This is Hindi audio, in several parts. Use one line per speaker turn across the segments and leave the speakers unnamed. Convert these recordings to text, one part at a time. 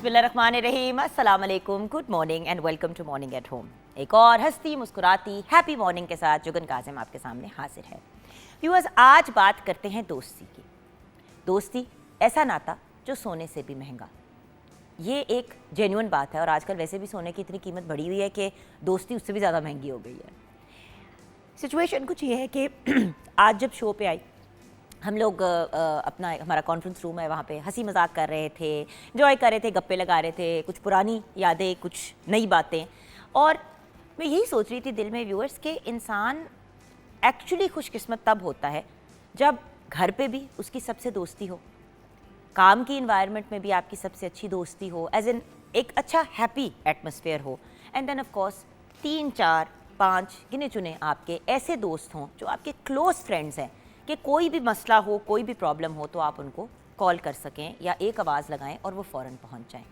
बिस्मिल्लाहिर्रहमानिर्रहीम, अस्सलाम वालेकुम, good morning and welcome to morning at home. एक और हंसती मुस्कुराती हैप्पी मॉर्निंग के साथ जुगन काजिम आपके सामने हाजिर है। व्यूअर्स, आज बात करते हैं दोस्ती की। दोस्ती ऐसा नाता जो सोने से भी महंगा। ये एक जेन्युइन बात है और आजकल वैसे भी सोने की इतनी कीमत बढ़ी हुई है कि दोस्ती उससे भी ज़्यादा महंगी हो गई है। सिचुएशन कुछ ये है कि आज जब शो पे आई, हम लोग अपना हमारा कॉन्फ्रेंस रूम है, वहाँ पे हंसी मजाक कर रहे थे, एंजॉय कर रहे थे, गप्पे लगा रहे थे, कुछ पुरानी यादें, कुछ नई बातें। और मैं यही सोच रही थी दिल में व्यूअर्स कि इंसान एक्चुअली खुशकिस्मत तब होता है जब घर पे भी उसकी सबसे दोस्ती हो, काम की इन्वायरमेंट में भी आपकी सबसे अच्छी दोस्ती हो, एज इन एक अच्छा हैप्पी एटमॉस्फेयर हो, एंड देन ऑफ कोर्स 3, 4, 5 गिने चुने आपके ऐसे दोस्त हों जो आपके क्लोज फ्रेंड्स हैं कि कोई भी मसला हो, कोई भी प्रॉब्लम हो तो आप उनको कॉल कर सकें या एक आवाज़ लगाएं और वो फ़ौरन पहुंच जाएं।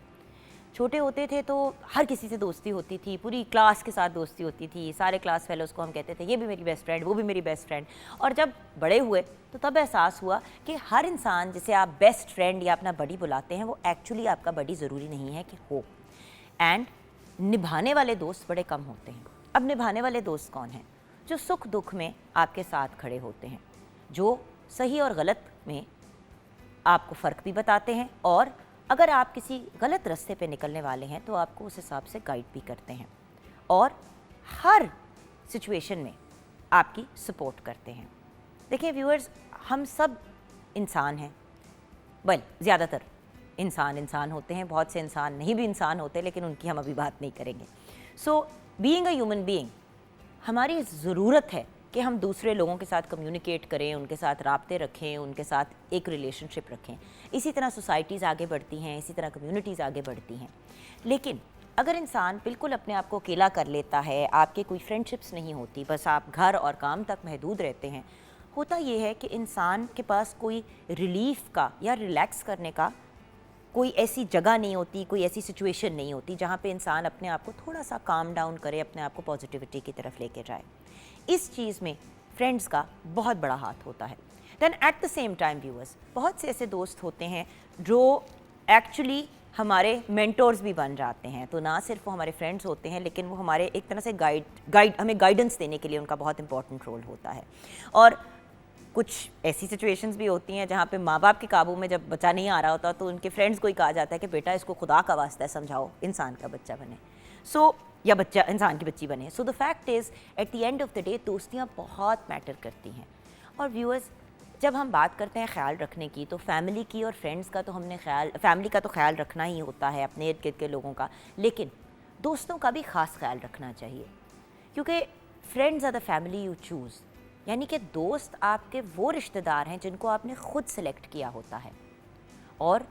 छोटे होते थे तो हर किसी से दोस्ती होती थी, पूरी क्लास के साथ दोस्ती होती थी, सारे क्लास फेलोज़ को हम कहते थे ये भी मेरी बेस्ट फ्रेंड, वो भी मेरी बेस्ट फ्रेंड। और जब बड़े हुए तो तब एहसास हुआ कि हर इंसान जिसे आप बेस्ट फ्रेंड या अपना बडी बुलाते हैं वो एक्चुअली आपका बडी ज़रूरी नहीं है कि हो। एंड निभाने वाले दोस्त बड़े कम होते हैं। अब निभाने वाले दोस्त कौन हैं? जो सुख दुख में आपके साथ खड़े होते हैं, जो सही और गलत में आपको फ़र्क भी बताते हैं, और अगर आप किसी गलत रास्ते पे निकलने वाले हैं तो आपको उस हिसाब से गाइड भी करते हैं और हर सिचुएशन में आपकी सपोर्ट करते हैं। देखिए व्यूअर्स, हम सब इंसान हैं, ज़्यादातर इंसान होते हैं, बहुत से इंसान नहीं भी इंसान होते, लेकिन उनकी हम अभी बात नहीं करेंगे। So being a human being, हमारी ज़रूरत है कि हम दूसरे लोगों के साथ कम्युनिकेट करें, उनके साथ राब्ते रखें, उनके साथ एक रिलेशनशिप रखें। इसी तरह सोसाइटीज़ आगे बढ़ती हैं, इसी तरह कम्युनिटीज़ आगे बढ़ती हैं। लेकिन अगर इंसान बिल्कुल अपने आप को अकेला कर लेता है, आपके कोई फ्रेंडशिप्स नहीं होती, बस आप घर और काम तक महदूद रहते हैं, होता ये है कि इंसान के पास कोई रिलीफ का या रिलैक्स करने का कोई ऐसी जगह नहीं होती, कोई ऐसी सिचुएशन नहीं होती जहाँ पे इंसान अपने आप को थोड़ा सा काम डाउन करे, अपने आप को पॉजिटिविटी की तरफ लेके जाए। इस चीज़ में फ्रेंड्स का बहुत बड़ा हाथ होता है। Then at the same time viewers, बहुत से ऐसे दोस्त होते हैं जो एक्चुअली हमारे मेंटोर्स भी बन जाते हैं। तो ना सिर्फ वो हमारे फ्रेंड्स होते हैं, लेकिन वो हमारे एक तरह से हमें गाइडेंस देने के लिए उनका बहुत इंपॉर्टेंट रोल होता है। और कुछ ऐसी सिचुएशंस भी होती हैं जहाँ पे माँ बाप के काबू में जब बच्चा नहीं आ रहा होता तो उनके फ्रेंड्स को ही कहा जाता है कि बेटा इसको खुदा का वास्ता है, समझाओ, इंसान का बच्चा बने। या बच्चा इंसान की बच्ची बने। So the fact is at the end of the day दोस्तियाँ बहुत मैटर करती हैं। और व्यूअर्स, जब हम बात करते हैं ख्याल रखने की, तो फैमिली की और फ्रेंड्स का तो फैमिली का तो ख्याल रखना ही होता है, अपने इर्द गिर्द के लोगों का, लेकिन दोस्तों का भी ख़ास ख्याल रखना चाहिए, क्योंकि friends are the family you choose. यानी कि दोस्त आपके वो रिश्तेदार हैं जिनको आपने ख़ुद सेलेक्ट किया होता है। और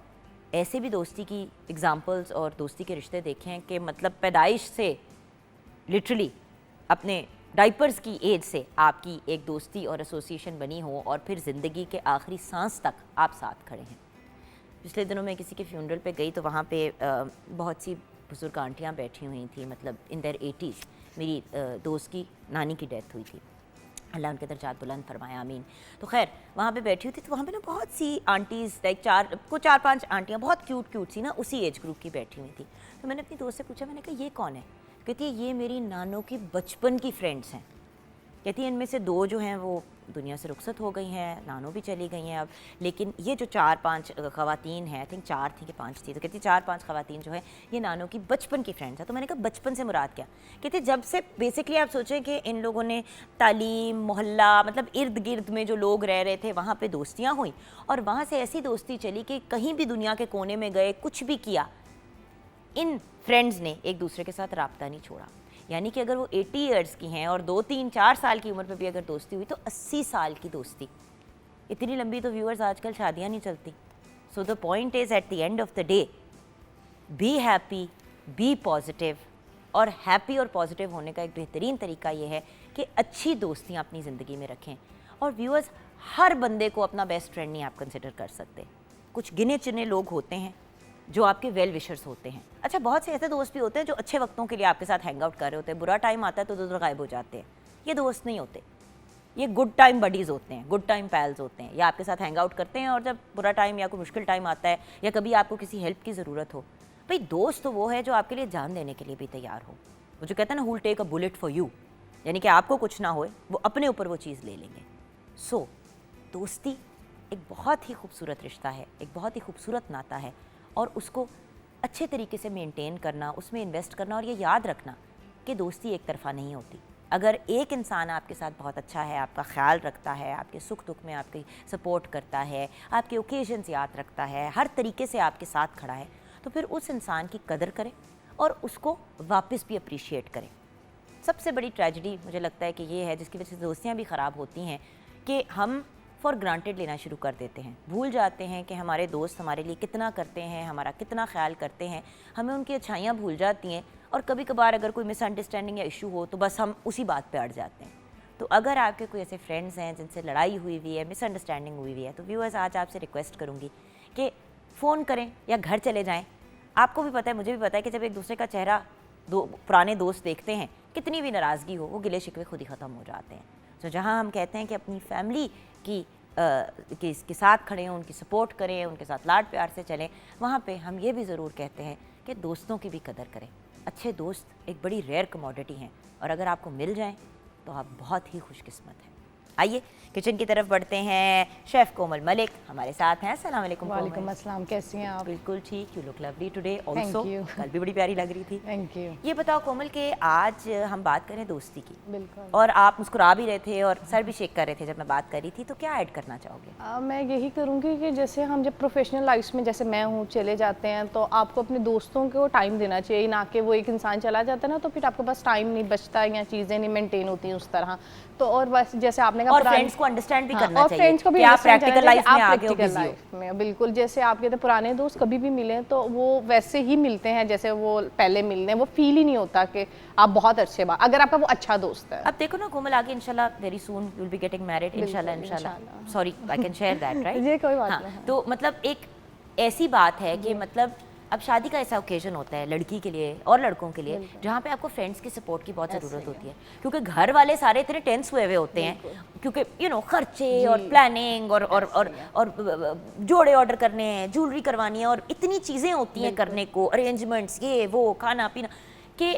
ऐसे भी दोस्ती की एग्ज़ाम्पल्स और दोस्ती के रिश्ते देखे हैं कि मतलब पैदाइश से लिटरली अपने डाइपर्स की एज से आपकी एक दोस्ती और एसोसिएशन बनी हो और फिर ज़िंदगी के आखिरी सांस तक आप साथ खड़े हैं। पिछले दिनों मैं किसी के फ्यूनरल पे गई तो वहाँ पे बहुत सी बुज़ुर्ग आंटियाँ बैठी हुई थी, मतलब इन देयर 80s। मेरी दोस्त की नानी की डेथ हुई थी, अल्लाह उनके दर्जात बुलंद फरमाया, आमीन। तो खैर वहाँ पे बैठी हुई थी, तो वहाँ पे ना बहुत सी आंटीज़, लाइक 4-5 आंटियाँ बहुत क्यूट सी ना उसी एज ग्रुप की बैठी हुई थी। तो मैंने अपनी दोस्त से पूछा, मैंने कहा ये कौन है? कहती है ये मेरी नानों की बचपन की फ्रेंड्स हैं। कहती है इनमें से 2 जो हैं वो दुनिया से रुखसत हो गई हैं, नानों भी चली गई हैं अब, लेकिन ये जो 4-5 ख़वातीन हैं, आई थिंक 4 थी कि 5 थी, तो कहती 4-5 ख़वातीन जो है ये नानों की बचपन की फ्रेंड्स हैं। तो मैंने कहा बचपन से मुराद क्या? कहती जब से बेसिकली आप सोचें कि इन लोगों ने तालीम, मोहल्ला, मतलब इर्द गिर्द में जो लोग रह रहे थे वहाँ पर दोस्तियाँ हुई, और वहाँ से ऐसी दोस्ती चली कि कहीं भी दुनिया के कोने में गए, कुछ भी किया, इन फ्रेंड्स ने एक दूसरे के साथ राब्ता नहीं छोड़ा। यानी कि अगर वो 80 ईयर्स की हैं और 2, 3, 4 साल की उम्र पे भी अगर दोस्ती हुई तो 80 साल की दोस्ती। इतनी लंबी तो व्यूअर्स आजकल शादियाँ नहीं चलती। So the point is at the end of the day, be happy, be positive. और हैप्पी और पॉजिटिव होने का एक बेहतरीन तरीका ये है कि अच्छी दोस्तियाँ अपनी ज़िंदगी में रखें। और व्यूअर्स, हर बंदे को अपना बेस्ट फ्रेंड नहीं आप कंसिडर कर सकते। कुछ गिने चुने लोग होते हैं जो आपके वेल विशर्स होते हैं। अच्छा, बहुत से ऐसे दोस्त भी होते हैं जो अच्छे वक्तों के लिए आपके साथ हैंग आउट कर रहे होते हैं, बुरा टाइम आता है तो दूर गायब हो जाते हैं। ये दोस्त नहीं होते, ये गुड टाइम बडीज़ होते हैं, गुड टाइम पैल्स होते हैं। या आपके साथ हैंग आउट करते हैं और जब बुरा टाइम या कोई मुश्किल टाइम आता है या कभी आपको किसी हेल्प की ज़रूरत हो, भाई दोस्त तो वो है जो आपके लिए जान देने के लिए भी तैयार हो। वो जो कहते हैं ना, who will take a bullet for you, यानी कि आपको कुछ ना होए वो अपने ऊपर वो चीज़ ले लेंगे। सो दोस्ती एक बहुत ही खूबसूरत रिश्ता है, एक बहुत ही खूबसूरत नाता है, और उसको अच्छे तरीके से मेंटेन करना, उसमें इन्वेस्ट करना, और ये याद रखना कि दोस्ती एक तरफ़ा नहीं होती। अगर एक इंसान आपके साथ बहुत अच्छा है, आपका ख्याल रखता है, आपके सुख दुख में आपकी सपोर्ट करता है, आपके ओकेजन्स याद रखता है, हर तरीके से आपके साथ खड़ा है, तो फिर उस इंसान की कदर करें और उसको वापस भी अप्रिशिएट करें। सबसे बड़ी ट्रेजेडी मुझे लगता है कि ये है, जिसकी वजह से दोस्तियाँ भी ख़राब होती हैं, कि हम फॉर ग्रांटेड लेना शुरू कर देते हैं। भूल जाते हैं कि हमारे दोस्त हमारे लिए कितना करते हैं, हमारा कितना ख्याल करते हैं, हमें उनकी अच्छाइयाँ भूल जाती हैं, और कभी कभार अगर कोई मिसअंडरस्टैंडिंग या इशू हो तो बस हम उसी बात पे अड़ जाते हैं। तो अगर आपके कोई ऐसे फ्रेंड्स हैं जिनसे लड़ाई हुई हुई है, मिसअंडरस्टैंडिंग हुई हुई है, तो व्यूअर्स आज आपसे रिक्वेस्ट करूँगी कि फ़ोन करें या घर चले जाएँ। आपको भी पता है, मुझे भी पता है कि जब एक दूसरे का चेहरा पुराने दोस्त देखते हैं, कितनी भी नाराज़गी हो, वो गिले शिकवे खुद ही ख़त्म हो जाते हैं। तो जहाँ हम कहते हैं कि अपनी फैमिली के साथ खड़े हों, उनकी सपोर्ट करें, उनके साथ लाड प्यार से चलें, वहाँ पे हम ये भी ज़रूर कहते हैं कि दोस्तों की भी कदर करें। अच्छे दोस्त एक बड़ी रेयर कमोडिटी हैं, और अगर आपको मिल जाएं तो आप बहुत ही खुशकिस्मत हैं। आइए किचन की तरफ बढ़ते हैं। शेफ़ कोमल मलिक हमारे साथ हैं। अस्सलाम वालेकुम।
वालेकुम अस्सलाम, कैसी हैं आप?
बिल्कुल ठीक। You look lovely today also. कल भी बड़ी प्यारी लग रही थी।
Thank you.
ये बताओ कोमल कि आज हम बात करें दोस्ती की।
बिल्कुल।
और आप मुस्कुरा भी रहे थे और सर भी शेक कर रहे थे जब मैं बात कर रही थी, तो क्या ऐड करना चाहोगे?
मैं यही करूँगी कि जैसे हम जब प्रोफेशनल लाइफ में, जैसे मैं हूँ, चले जाते हैं, तो आपको अपने दोस्तों को टाइम देना चाहिए, ना कि वो एक इंसान चला जाता है ना तो फिर आपके पास टाइम नहीं बचता या चीज़ें नहीं मेंटेन होती हैं उस तरह। तो और बस जैसे आपने कहा,
और फ्रेंड्स को अंडरस्टैंड भी करना
और
चाहिए
फ्रेंड्स को भी
कि आप प्रैक्टिकल लाइफ में आगे हो, बिजी हो।
में बिल्कुल, जैसे आपके तो पुराने दोस्त कभी भी मिले तो वो वैसे ही मिलते हैं जैसे वो पहले मिलने, वो फील ही नहीं होता कि आप बहुत अच्छे बात, अगर आपका वो अच्छा दोस्त है।
अब देखो ना कोमल, आगे इंशाल्लाह very soon you will be getting married, इंशाल्लाह। Sorry, I can share that, right?
ये कोई बात नहीं।
तो मतलब एक ऐसी बात है कि मतलब अब शादी का ऐसा ओकेजन होता है लड़की के लिए और लड़कों के लिए, जहाँ पे आपको फ्रेंड्स की सपोर्ट की बहुत ज़रूरत होती है, क्योंकि घर वाले सारे इतने टेंस हुए हुए होते हैं, क्योंकि यू नो खर्चे और प्लानिंग और जोड़े ऑर्डर करने हैं, ज्वेलरी करवानी है, और इतनी चीज़ें होती हैं करने को, अरेंजमेंट्स, ये वो, खाना पीना, कि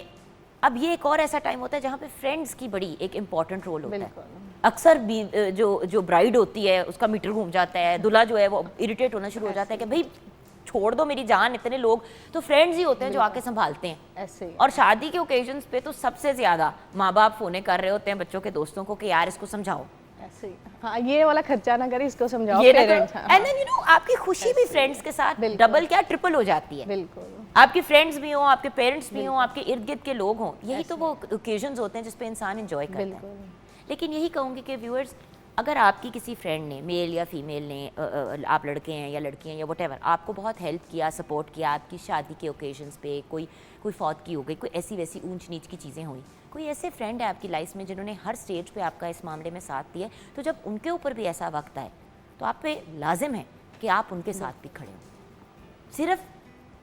अब ये एक और ऐसा टाइम होता है जहाँ पे फ्रेंड्स की बड़ी एक इम्पॉर्टेंट रोल होता है। अक्सर भी जो ब्राइड होती है उसका मीटर घूम जाता है, दूल्हा जो है वो इरिटेट होना शुरू हो जाता है कि भाई छोड़ दो मेरी जान, इतने लोग, तो फ्रेंड्स ही होते हैं जो आके संभालते हैं
ऐसे।
और शादी के ओकेजन्स पे तो सबसे ज्यादा माँ बाप फोने कर रहे होते हैं बच्चों के दोस्तों को कि यार इसको समझाओ,
ऐसे ही। हाँ, ये वाला खर्चा ना करे, इसको समझाओ,
ये
parents.
And then you know आपकी खुशी भी फ्रेंड्स के साथ डबल क्या ट्रिपल हो जाती है।
बिल्कुल,
आपके फ्रेंड्स भी हों, आपके पेरेंट्स भी हों, आपके इर्द गिर्द के लोग हों, यही तो वो ओकेजन्स होते हैं जिसपे इंसान एंजॉय करता है। लेकिन यही कहूँगी कि व्यूअर्स, अगर आपकी किसी फ्रेंड ने, मेल या फीमेल ने, आप लड़के हैं या लड़की हैं या व्हाटएवर, आपको बहुत हेल्प किया, सपोर्ट किया, आपकी शादी के ओकेजन्स पे कोई फौत की हो गई, कोई ऐसी वैसी ऊंच नीच की चीज़ें हुई, कोई ऐसे फ्रेंड है आपकी लाइफ में जिन्होंने हर स्टेज पे आपका इस मामले में साथ दिया, तो जब उनके ऊपर भी ऐसा वक्त आए तो आप पे लाजिम है कि आप उनके साथ भी खड़े हो। सिर्फ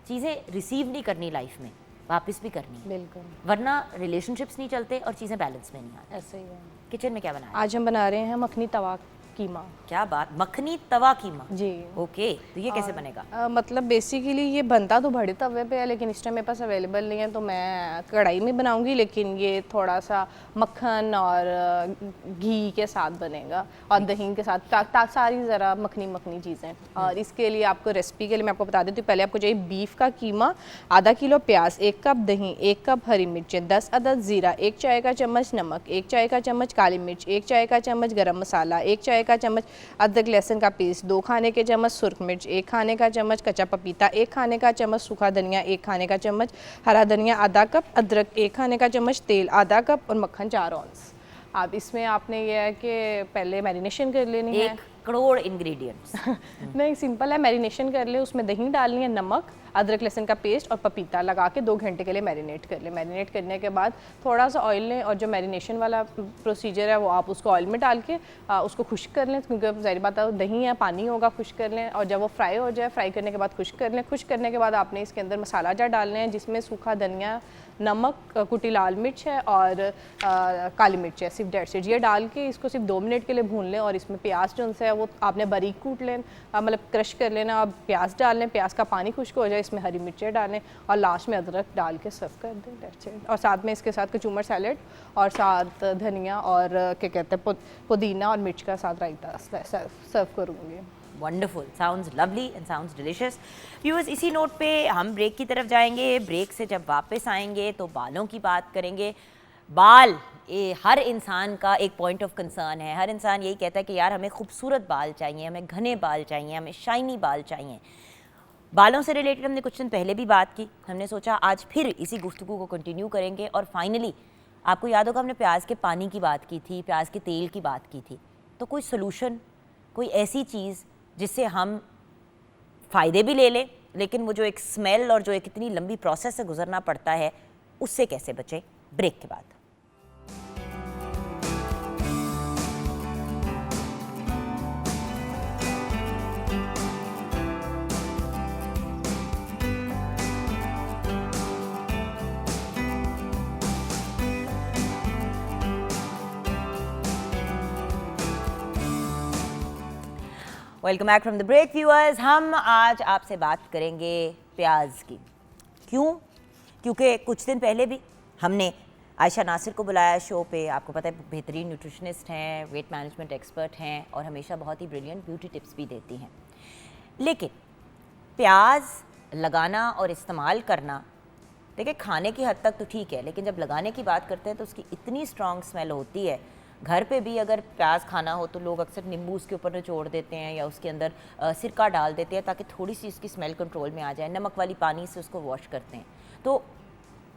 चीज़ें रिसीव नहीं करनी लाइफ में, वापस भी करनी है,
बिल्कुल,
वरना रिलेशनशिप्स नहीं चलते और चीज़ें बैलेंस में नहीं आती।
ऐसे ही है।
किचन में क्या बनाया?
आज हम बना रहे हैं मखनी तवा कीमा।
क्या बात, मखनी तवा कीमा?
जी।
ओके, तो ये कैसे बनेगा?
मतलब बेसिकली ये बनता तो बड़े तवे पे है, लेकिन इस टाइम मेरे पास अवेलेबल नहीं है, तो मैं कढ़ाई में बनाऊंगी, लेकिन ये थोड़ा सा मक्खन और घी के साथ बनेगा और दही के साथ, सारी ज़रा मखनी मखनी चीज़ें। और इसके लिए आपको रेसिपी के लिए मैं आपको बता देती हूँ। पहले आपको चाहिए बीफ का कीमा, आधा किलो प्याज, 1 कप दही, 1 कप हरी मिर्चें, 10 अदद ज़ीरा, 1 चाय का चम्मच नमक, 1 चाय का चम्मच काली मिर्च, 1 चाय का चम्मच गरम मसाला, 1 चाय का चम्मच अदरक लहसुन का पेस्ट, 2 खाने के चम्मच सुर्ख मिर्च, 1 खाने का चम्मच कच्चा पपीता, 1 खाने का चम्मच सूखा धनिया, 1 खाने का चम्मच हरा धनिया, आधा कप अदरक, 1 खाने का चम्मच तेल, आधा कप, और मक्खन 4 ऑन्स। अब इसमें आपने ये है कि पहले मैरिनेशन कर लेनी है।
1 करोड़ इंग्रेडिएंट्स।
नहीं, सिंपल है, मैरिनेशन कर ले, उसमें दही डालनी है, नमक, अदरक लहसुन का पेस्ट और पपीता लगा के 2 घंटे के लिए मैरिनेट कर लें। मैरिनेट करने के बाद थोड़ा सा ऑयल लें, और जो मैरिनेशन वाला प्रोसीजर है वो आप उसको ऑयल में डाल के उसको खुश्क कर लें, क्योंकि ज़ाहिर बात है दही है, पानी होगा, खुश्क कर लें। और जब वो फ्राई हो जाए, फ्राई करने के बाद खुश्क कर लें। खुश्क करने के बाद आपने इसके अंदर मसाला जार डालने हैं, जिसमें सूखा धनिया, नमक, कुटी लाल मिर्च है और काली मिर्च है, सिर्फ डेढ़ से ये डाल के इसको सिर्फ 2 मिनट के लिए भून लें। और इसमें प्याज जो है है वो आपने बारीक कूट लेना, मतलब क्रश कर लेना। अब प्याज डाल लें, प्याज का पानी खुश्क हो जाए, इसमें हरी मिर्चें डालें और लास्ट में अदरक डाल के सर्व कर दें, दैट्स इट। और साथ में इसके साथ कचूमर सैलेड और साथ धनिया और क्या कहते हैं पुदीना और मिर्च का साथ रायता सर्व करूँगी।
Wonderful, sounds lovely and sounds delicious. Viewers, इसी नोट पे हम ब्रेक की तरफ जाएंगे। ब्रेक से जब वापस आएंगे तो बालों की बात करेंगे। बाल, ये हर इंसान का एक पॉइंट ऑफ कंसर्न है। हर इंसान यही कहता है कि यार हमें खूबसूरत बाल चाहिए, हमें घने बाल चाहिए, हमें शाइनी बाल चाहिए। बालों से रिलेटेड हमने कुछ दिन पहले भी बात की। हमने सोचा आज फिर इसी गुफ्तगू को कंटिन्यू करेंगे। और फाइनली आपको याद होगा हमने प्याज के पानी की बात की थी, प्याज के तेल की बात की थी। तो कोई सोल्यूशन, कोई ऐसी चीज़ जिससे हम फ़ायदे भी ले लें, लेकिन वो जो एक स्मेल और जो एक इतनी लंबी प्रोसेस से गुजरना पड़ता है, उससे कैसे बचें? ब्रेक के बाद। Welcome back from the break viewers. हम आज आपसे बात करेंगे प्याज की। क्यों? क्योंकि कुछ दिन पहले भी हमने आयशा नासिर को बुलाया शो पे। आपको पता है बेहतरीन न्यूट्रिशनिस्ट हैं, वेट मैनेजमेंट एक्सपर्ट हैं और हमेशा बहुत ही ब्रिलियंट ब्यूटी टिप्स भी देती हैं। लेकिन प्याज लगाना और इस्तेमाल करना, देखिए खाने की हद तक तो ठीक है, लेकिन जब लगाने की बात करते हैं तो उसकी इतनी स्ट्रॉन्ग स्मेल होती है। घर पे भी अगर प्याज खाना हो तो लोग अक्सर नींबू उसके ऊपर निचोड़ देते हैं या उसके अंदर सिरका डाल देते हैं ताकि थोड़ी सी उसकी स्मेल कंट्रोल में आ जाए। नमक वाली पानी से उसको वॉश करते हैं तो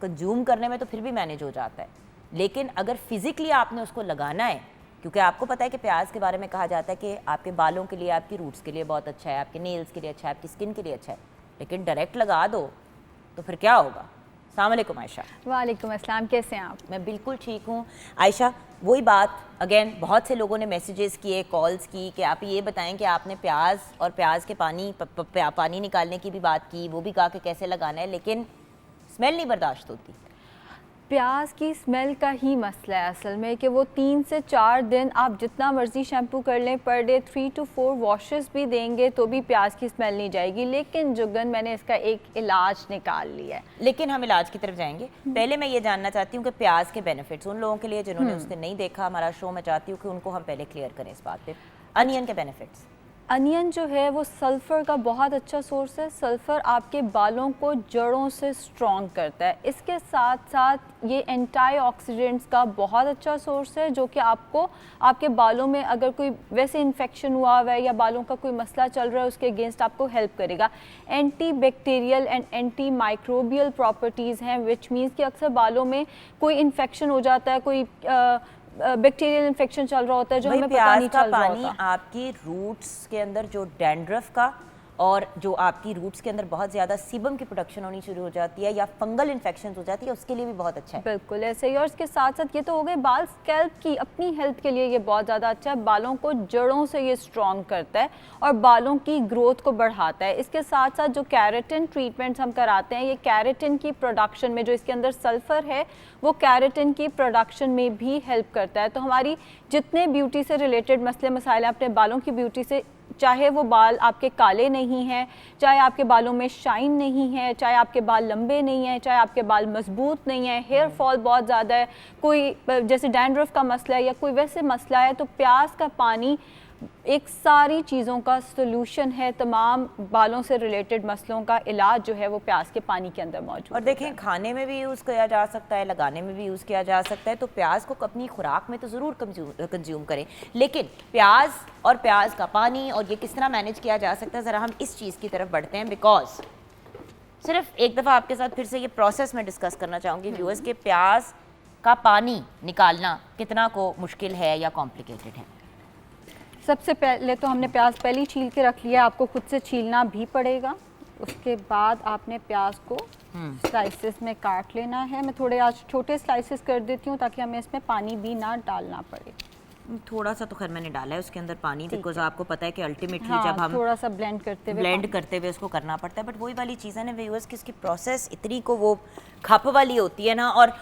कंज्यूम करने में तो फिर भी मैनेज हो जाता है। लेकिन अगर फिज़िकली आपने उसको लगाना है, क्योंकि आपको पता है कि प्याज के बारे में कहा जाता है कि आपके बालों के लिए, आपकी रूट्स के लिए बहुत अच्छा है, आपके नेल्स के लिए अच्छा है, आपकी स्किन के लिए अच्छा है, लेकिन डायरेक्ट लगा दो तो फिर क्या होगा? अस्सलाम वालेकुम आयशा।
वालेकुम अस्सलाम, कैसे हैं आप?
मैं बिल्कुल ठीक हूँ आयशा। वही बात अगेन, बहुत से लोगों ने मैसेजेस किए, कॉल्स की कि आप ये बताएं कि आपने प्याज और प्याज के पानी निकालने की भी बात की, वो भी कहा कि कैसे लगाना है, लेकिन स्मेल नहीं बर्दाश्त होती।
प्याज की स्मेल का ही मसला है असल में कि वो 3 से 4 दिन आप जितना मर्ज़ी शैम्पू कर लें, पर डे 3 to 4 वॉशेस भी देंगे तो भी प्याज की स्मेल नहीं जाएगी। लेकिन जुगन, मैंने इसका एक इलाज निकाल लिया है।
लेकिन हम इलाज की तरफ जाएंगे। पहले मैं ये जानना चाहती हूँ कि प्याज के बेनिफिट्स उन लोगों के लिए जिन्होंने उसने नहीं देखा हमारा शो, मैं चाहती हूँ कि उनको हम पहले क्लियर करें इस बात पे। अनियन के बेनिफिट्स।
अनियन जो है वो सल्फ़र का बहुत अच्छा सोर्स है। सल्फ़र आपके बालों को जड़ों से स्ट्रॉन्ग करता है। इसके साथ साथ ये एंटीऑक्सीडेंट्स का बहुत अच्छा सोर्स है, जो कि आपको आपके बालों में अगर कोई वैसे इन्फेक्शन हुआ हुआ है या बालों का कोई मसला चल रहा है उसके अगेंस्ट आपको हेल्प करेगा। Anti bacterial and anti microbial properties हैं, विच मीन्स कि अक्सर बालों में कोई इन्फेक्शन हो जाता है, कोई बैक्टीरियल इन्फेक्शन चल रहा होता है जो हमें पता नहीं चल रहा होता।
आपकी रूट्स के अंदर जो डैंड्रफ का और जो आपकी रूट्स के अंदर बहुत ज़्यादा सीबम की प्रोडक्शन होनी शुरू हो जाती है या फंगल इन्फेक्शन हो जाती है, उसके लिए भी बहुत अच्छा है।
बिल्कुल ऐसे ही। और इसके साथ साथ ये तो हो गए बाल, स्कैल्प की अपनी हेल्थ के लिए ये बहुत ज़्यादा अच्छा है। बालों को जड़ों से ये स्ट्रॉन्ग करता है और बालों की ग्रोथ को बढ़ाता है। इसके साथ साथ जो कैरेटिन ट्रीटमेंट्स हम कराते हैं, ये कैरेटिन की प्रोडक्शन में, जो इसके अंदर सल्फ़र है, वो कैरेटिन की प्रोडक्शन में भी हेल्प करता है। तो हमारी जितने ब्यूटी से रिलेटेड मसले मसाइल अपने बालों की ब्यूटी से, चाहे वो बाल आपके काले नहीं हैं, चाहे आपके बालों में शाइन नहीं है, चाहे आपके बाल लंबे नहीं हैं, चाहे आपके बाल मजबूत नहीं है, हेयर फॉल बहुत ज़्यादा है, कोई जैसे डैंड्रफ का मसला है या कोई वैसे मसला है, तो प्याज का पानी एक सारी चीज़ों का सॉल्यूशन है। तमाम बालों से रिलेटेड मसलों का इलाज जो है वो प्याज के पानी के अंदर मौजूद है।
और देखें, खाने में भी यूज़ किया जा सकता है, लगाने में भी यूज़ किया जा सकता है। तो प्याज को अपनी खुराक में तो ज़रूर कंज्यूम करें, लेकिन प्याज और प्याज का पानी और ये किस तरह मैनेज किया जा सकता है, ज़रा हम इस चीज़ की तरफ बढ़ते हैं। बिकॉज सिर्फ एक दफ़ा आपके साथ फिर से ये प्रोसेस में डिस्कस करना चाहूँगी व्यूअर्स के प्याज का पानी निकालना कितना को मुश्किल है या कॉम्प्लिकेटेड है।
सबसे पहले तो हमने प्याज पहले ही छील के रख लिया, आपको खुद से छीलना भी पड़ेगा। उसके बाद आपने प्याज को स्लाइसेस में काट लेना है। मैं थोड़े आज छोटे स्लाइसेस कर देती हूँ ताकि हमें इसमें पानी भी ना डालना पड़े।
थोड़ा सा तो खैर मैंने डाला है उसके अंदर पानी, बिकॉज आपको पता है कि अल्टीमेटली
हाँ,
जब हम
थोड़ा सा ब्लेंड करते हुए
उसको करना पड़ता है। बट वही वाली चीज़ है ना व्यूअर्स की, इसकी प्रोसेस इतनी को वो खप वाली होती है ना। और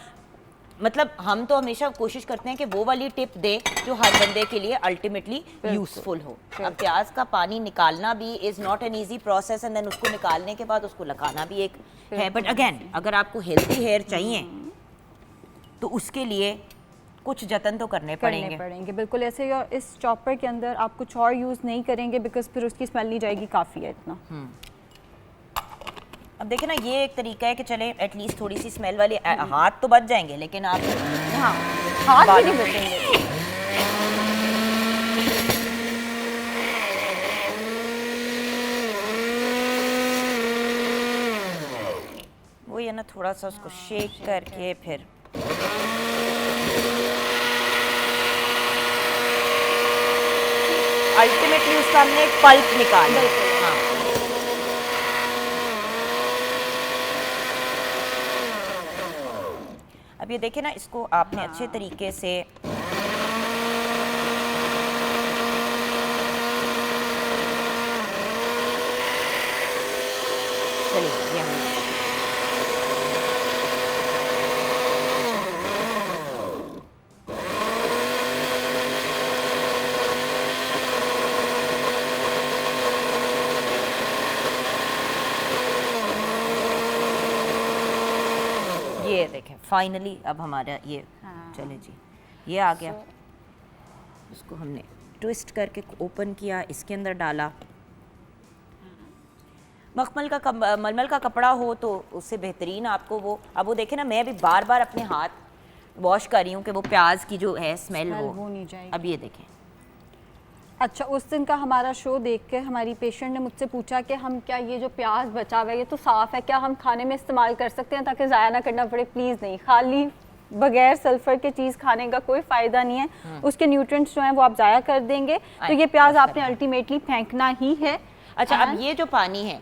मतलब हम तो हमेशा कोशिश करते हैं कि वो वाली टिप दे जो हर बंदे के लिए अल्टीमेटली यूजफुल हो। अब प्याज का पानी निकालना भी is not an easy process, and then उसको निकालने के बाद उसको लगाना भी एक है। बट अगेन, अगर आपको हेल्थी हेयर चाहिए तो उसके लिए कुछ जतन तो करने पड़ेंगे।
बिल्कुल ऐसे ही। और इस चॉपर के अंदर आप कुछ और यूज़ नहीं करेंगे बिकॉज फिर उसकी स्मेल नहीं जाएगी, काफ़ी है इतना।
अब देखिए ना, ये एक तरीका है कि चले एटलीस्ट थोड़ी सी स्मेल वाली हाथ तो बच जाएंगे, लेकिन आप
हाँ, हाथ भी नहीं बचेंगे।
वो ये ना थोड़ा सा उसको शेक करके फिर अल्टीमेटली उसका हमने एक पल्प निकाला। हाँ। अब ये देखिए ना, इसको आपने अच्छे तरीके से चलिए ये देखें फाइनली अब हमारा ये चले जी, ये आ गया। इसको हमने ट्विस्ट करके ओपन किया, इसके अंदर डाला। मलमल का कपड़ा हो तो उससे बेहतरीन आपको वो। अब वो देखें ना, मैं अभी बार बार अपने हाथ वॉश कर रही हूँ कि वो प्याज की जो है स्मेल हो
नहीं जाएगी।
अब ये देखें।
अच्छा, उस दिन का हमारा शो देख के हमारी पेशेंट ने मुझसे पूछा कि हम क्या ये जो प्याज बचा हुआ है ये तो साफ़ है, क्या हम खाने में इस्तेमाल कर सकते हैं ताकि ज़ाया ना करना पड़े? प्लीज़ नहीं, खाली बगैर सल्फर के चीज़ खाने का कोई फ़ायदा नहीं है। उसके न्यूट्रिएंट्स जो हैं वो आप ज़ाया कर देंगे। तो ये प्याज आपने अल्टीमेटली फेंकना ही है।
अच्छा, अब ये जो पानी है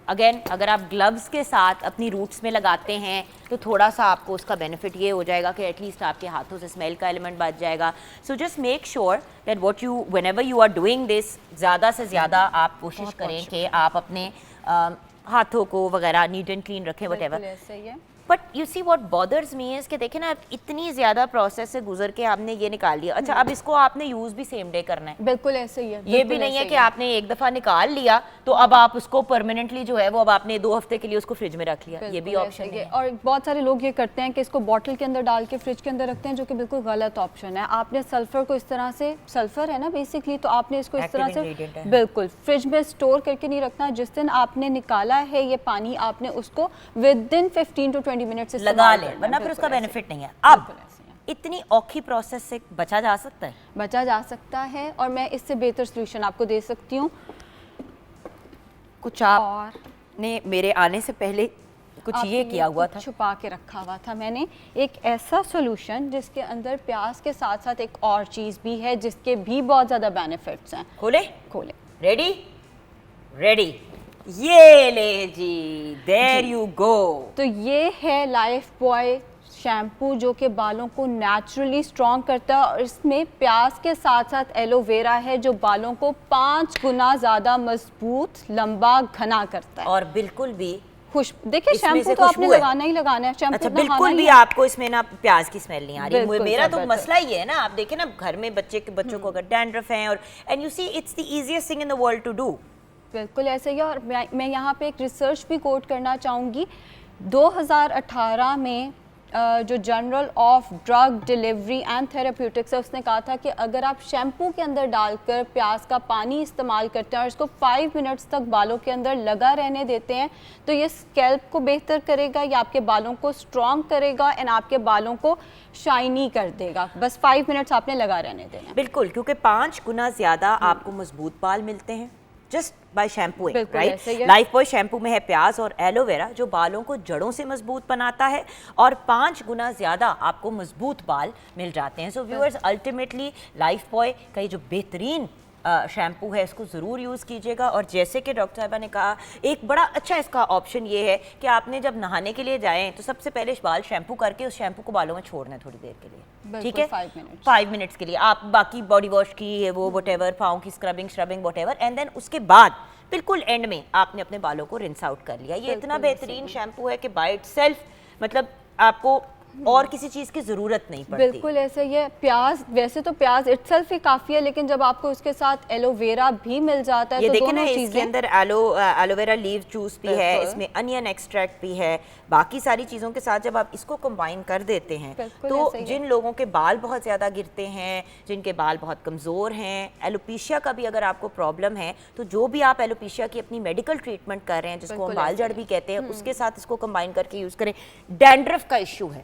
अगेन, अगर आप ग्लव्स के साथ अपनी रूट्स में लगाते हैं तो थोड़ा सा आपको उसका बेनिफिट ये हो जाएगा कि एटलीस्ट आपके हाथों से स्मेल का एलिमेंट बच जाएगा। So just make sure that what you whenever you are doing this, ज़्यादा से ज़्यादा आप कोशिश करें कि आप अपने हाथों को वगैरह नीट एंड क्लीन रखें, whatever. But you see what bothers me is कि देखें ना, इतनी ज़्यादा प्रोसेस से गुजर के आपने ये निकाल लिया। अच्छा, अब इसको आपने यूज़ भी सेम डे करना है।
बिल्कुल ऐसे ही है।
ये भी नहीं है कि आपने एक दफ़ा निकाल लिया तो अब आप उसको परमानेंटली जो है वो अब आपने 2 हफ्ते के लिए उसको फ्रिज में रख लिया, ये भी ऑप्शन है।
और बहुत सारे लोग ये करते हैं कि इसको बॉटल के अंदर डाल के फ्रिज के अंदर रखते हैं, जो कि बिल्कुल गलत ऑप्शन है। आपने सल्फर को इस तरह से, सल्फर है ना बेसिकली, तो आपने इसको इस तरह से बिल्कुल फ्रिज में स्टोर करके नहीं रखना। जिस दिन आपने निकाला है ये पानी, आपने उसको विद इन 15 to 20 मिनट से
लगा ले, वरना फिर उसका बेनिफिट नहीं है। अब इतनी औखी प्रोसेस से बचा जा सकता है?
बचा जा सकता है, और मैं इससे बेहतर सॉल्यूशन आपको दे सकती हूँ।
कुछ आपने मेरे आने से पहले कुछ ये किया हुआ था,
छुपा के रखा हुआ था मैंने, एक ऐसा सॉल्यूशन जिसके अंदर प्याज के साथ साथ एक और चीज़ भी है जिसके भी बहुत ज़्यादा बेनिफिट्स हैं। खोले।
रेडी? ये ले जी, देयर यू गो।
तो ये है लाइफ बॉय शैम्पू, जो कि बालों को नेचुरली स्ट्रॉन्ग करता है, और इसमें प्याज के साथ साथ एलोवेरा है जो बालों को 5 गुना ज़्यादा मजबूत, लंबा, घना करता है।
और बिल्कुल भी
देखिए, शैम्पू तो आपने लगाना ही लगाना है। शैम्पू
अच्छा, बिल्कुल भी आपको इसमें ना प्याज की स्मेल नहीं आ रही। मेरा तो मसला ही है ना, आप देखें ना, घर में बच्चों को अगर डैंड्रफ है, और and you see it's the easiest thing in the world to do.
बिल्कुल ऐसे ही। और मैं यहाँ पे एक रिसर्च भी कोट करना चाहूँगी। 2018 में जो journal of drug delivery and therapeutics है, उसने कहा था कि अगर आप शैम्पू के अंदर डालकर प्याज का पानी इस्तेमाल करते हैं और इसको 5 मिनट्स तक बालों के अंदर लगा रहने देते हैं, तो ये स्कैल्प को बेहतर करेगा, ये आपके बालों को स्ट्रॉन्ग करेगा एंड आपके बालों को शाइनी कर देगा। बस 5 मिनट्स आपने लगा रहने देना।
बिल्कुल, क्योंकि 5 गुना ज़्यादा आपको मजबूत बाल मिलते हैं just by shampoo, right? Life boy shampoo में है प्याज और एलोवेरा जो बालों को जड़ों से मजबूत बनाता है, और 5 गुना ज़्यादा आपको मजबूत बाल मिल जाते हैं। So viewers, ultimately life boy का ये जो बेहतरीन शैम्पू है इसको ज़रूर यूज़ कीजिएगा। और जैसे कि डॉक्टर साहिबा ने कहा, एक बड़ा अच्छा इसका ऑप्शन ये है कि आपने जब नहाने के लिए जाएं तो सबसे पहले बाल शैम्पू करके उस शैम्पू को बालों में छोड़ना है थोड़ी देर के लिए, ठीक है? 5 मिनट्स के लिए आप बाकी बॉडी वॉश की है वो व्हाटएवर, पाँव की स्क्रबिंग व्हाटएवर, एंड देन उसके बाद बिल्कुल एंड में आपने अपने बालों को रिंस आउट कर लिया। ये इतना बेहतरीन शैम्पू है कि बाय इटसेल्फ मतलब आपको और किसी चीज की जरूरत नहीं पड़ती।
बिल्कुल ऐसे ही है। प्याज, वैसे तो प्याज इटसेल्फ ही काफी है, लेकिन जब आपको उसके साथ एलोवेरा भी मिल जाता है
ये
तो
देखिए ना,
दोनों
इसके
चीजें
अंदर एलोवेरा लीव जूस भी है,
बिल्कुल।
इसमें अनियन एक्सट्रैक्ट भी है, बाकी सारी चीज़ों के साथ जब आप इसको कंबाइन कर देते हैं
बिल्कुल
तो
ऐसे ही है।
जिन लोगों के बाल बहुत ज़्यादा गिरते हैं, जिनके बाल बहुत कमज़ोर हैं, एलोपेशिया का भी अगर आपको प्रॉब्लम है, तो जो भी आप एलोपेशिया की अपनी मेडिकल ट्रीटमेंट कर रहे हैं, जिसको हम
बिल्कुल
बाल
ऐसे
जड़
ही
भी कहते हैं, उसके साथ इसको कंबाइन करके यूज़ करें। डैंड्रफ का इशू है,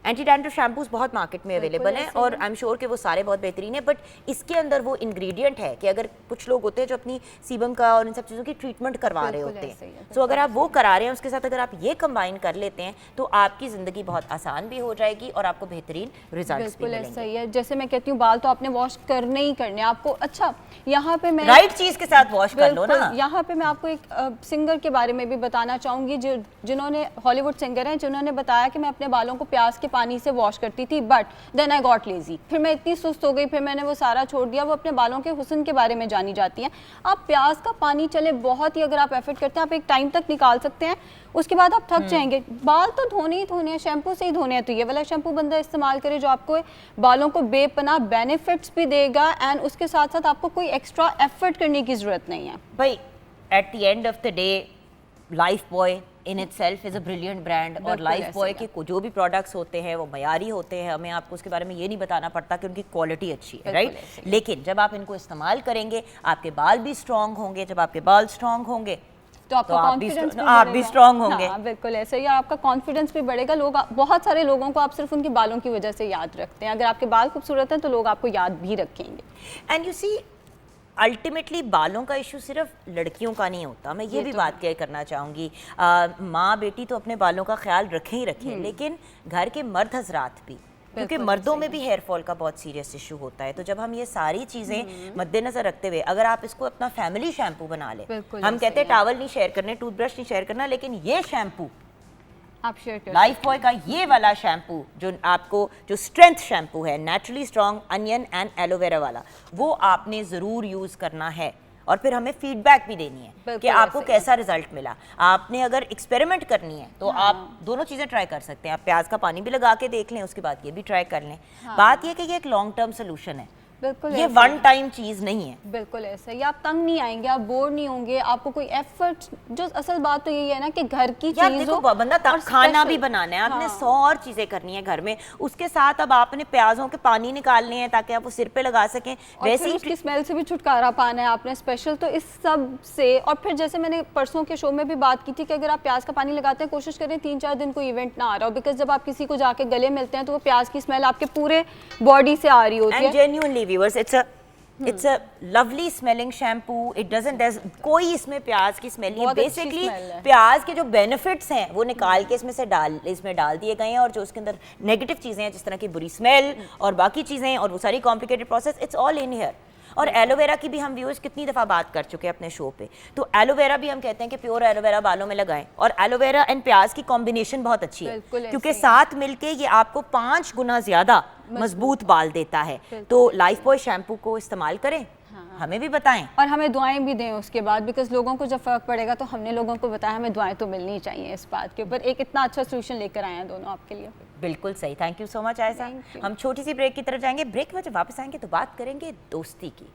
एंटी डैंड्रफ शैम्पूज बहुत मार्केट में अवेलेबल हैं
ऐसे
और आई एम श्योर कि वो सारे बहुत बेहतरीन है, बट इसके अंदर वो इंग्रेडिएंट है कि अगर कुछ लोग होते हैं जो अपनी सीबम का और इन सब चीज़ों की ट्रीटमेंट करवा रहे
बिल्कुल
होते
ऐसे ही है,
हैं, तो अगर आप वो करा रहे हैं उसके साथ अगर आप ये कंबाइन कर लेते हैं तो आपकी ज़िंदगी बहुत आसान भी हो जाएगी और आपको बेहतरीन रिजल्ट्स भी
बिल्कुल ऐसा
मिलेंगे।
ही है। जैसे मैं कहती हूँ बाल तो आपने वॉश करने ही करने हैं आपको। अच्छा, यहाँ पे मैं
राइट चीज़ के साथ वॉश कर लो ना।
बिल्कुल, यहाँ पे मैं आपको एक सिंगर के बारे में भी बताना चाहूँगी जिन्होंने, हॉलीवुड सिंगर हैं, जिन्होंने बताया कि मैं अपने बालों को प्याज के पानी से वॉश करती थी, but then I got lazy. फिर मैं इतनी सुस्त हो गई, फिर मैंने वो सारा छोड़ दिया। वो अपने बालों के हुस्न के बारे में जानी जाती हैं। आप प्याज का पानी चले बहुत ही, अगर आप एफर्ट करते हैं आप एक टाइम तक निकाल सकते हैं, उसके बाद आप थक जाएंगे। बाल तो धोने ही धोने हैं, शैम्पू से ही धोने हैं, तो ये वाला शैम्पू बंदा इस्तेमाल करे जो आपको बालों को बेपनाह बेनिफिट्स भी देगा एंड उसके साथ साथ आपको कोई एक्स्ट्रा एफर्ट करने की ज़रूरत नहीं है।
भाई eight the end of the day life boy in itself is a brilliant brand, और
बिल्कुल
लाइफ
ऐसे
बॉय
ही
के जो भी प्रोडक्ट्स होते हैं वो मयारी होते हैं। हमें आपको उसके बारे में ये नहीं बताना पड़ता कि उनकी क्वालिटी अच्छी है,
बिल्कुल
राइट?
ऐसे ही।
लेकिन जब आप इनको इस्तेमाल करेंगे आपके बाल भी स्ट्रांग होंगे, जब आपके बाल स्ट्रांग होंगे
तो आपका
आप भी
कॉन्फिडेंस
आप भी स्ट्रांग होंगे।
हाँ, बिल्कुल ऐसे ही, आपका कॉन्फिडेंस भी बढ़ेगा। लोग, बहुत सारे लोगों को आप सिर्फ उनके बालों की वजह से याद रखते हैं। अगर आपके बाल खूबसूरत हैं तो लोग आपको याद भी रखेंगे।
एंड यू सी अल्टीमेटली बालों का इशू सिर्फ लड़कियों का नहीं होता। मैं ये भी
तो
बात क्लियर करना चाहूँगी, माँ बेटी तो अपने बालों का ख्याल रखें ही रखें, लेकिन घर के मर्द हजरात भी, क्योंकि
बिल्कुल
मर्दों में भी हेयर फॉल का बहुत सीरियस इशू होता है। तो जब हम ये सारी चीज़ें मद्देनजर रखते हुए अगर आप इसको अपना फैमिली शैम्पू बना लें,
बिल्कुल
हम
ऐसे
कहते हैं
ही है।
टावल नहीं शेयर करने, टूथब्रश नहीं शेयर करना, लेकिन ये शैम्पू
आप शेयर करें।
लाइफ बॉय का ये वाला शैम्पू जो आपको, जो स्ट्रेंथ शैम्पू है, naturally strong onion and aloe vera वाला, वो आपने ज़रूर यूज़ करना है और फिर हमें फीडबैक भी देनी है कि
बिल्कुल
आपको
ऐसे ही।
कैसा रिजल्ट मिला। आपने अगर एक्सपेरिमेंट करनी है तो आप दोनों चीज़ें ट्राई कर सकते हैं। आप प्याज का पानी भी लगा के देख लें, उसके बाद ये भी ट्राई कर लें। बात ये कि ये एक लॉन्ग टर्म सोल्यूशन है,
बिल्कुल
ये
ऐसे
वन
ही।
टाइम चीज़ नहीं है।
बिल्कुल ऐसा ही, आप तंग नहीं आएंगे, आप बोर नहीं होंगे, आपको कोई एफर्ट, जो असल बात तो यही है ना कि घर की
यार
चीज
देखो,
हो
बंदा
और
खाना
special।
भी बनाना है, आपने
हाँ।
100 और चीजें करनी है घर में, उसके साथ अब आपने प्याजों के पानी निकालने हैं ताकि आप वो सिर पे लगा सकें।
और
वैसे
फिर
ही
उसकी स्मेल से भी छुटकारा पाना है आपने स्पेशल, तो इस सब से। और फिर जैसे मैंने परसों के शो में भी बात की थी कि अगर आप प्याज का पानी लगाते हैं, कोशिश करें 3-4 दिन कोई इवेंट ना आ रहा हो, बिकॉज जब आप किसी को जाके गले मिलते हैं तो वो प्याज की स्मेल आपके पूरे बॉडी से आ रही होती
एंड
है।
Genuinely viewers, it's a lovely smelling shampoo. It doesn't, कोई इसमें प्याज की स्मेल नहीं है।
बहुत अच्छी
बेसिकली
smell है।
प्याज के जो बेनिफिट्स हैं वो निकाल के इसमें डाल दिए गए हैं, और जो उसके अंदर नेगेटिव चीज़ें हैं जिस तरह की बुरी स्मेल और बाकी चीज़ें और वो सारी complicated process, it's all in here. और एलोवेरा की भी हम व्यूअर्स कितनी दफ़ा बात कर चुके हैं अपने शो पे। तो एलोवेरा भी हम कहते हैं कि प्योर एलोवेरा बालों में लगाएं, और एलोवेरा एंड प्याज की कॉम्बिनेशन बहुत अच्छी है,
बिल्कुल ऐसे
क्योंकि
ही।
साथ मिलके ये आपको 5 गुना ज़्यादा मजबूत बाल देता है। तो लाइफ बॉय शैम्पू को इस्तेमाल करें, हमें भी बताएं।
और हमें दुआएं भी दें उसके बाद, बिकॉज लोगों को जब फर्क पड़ेगा तो हमने लोगों को बताया, हमें दुआएं तो मिलनी चाहिए इस बात के ऊपर। एक इतना अच्छा सोल्यूशन लेकर आए हैं दोनों आपके लिए।
बिल्कुल सही, thank you so much Ayesha.
Thank you।
हम छोटी सी ब्रेक की तरफ जाएंगे, ब्रेक के बाद जब वापस आएंगे तो बात करेंगे दोस्ती की।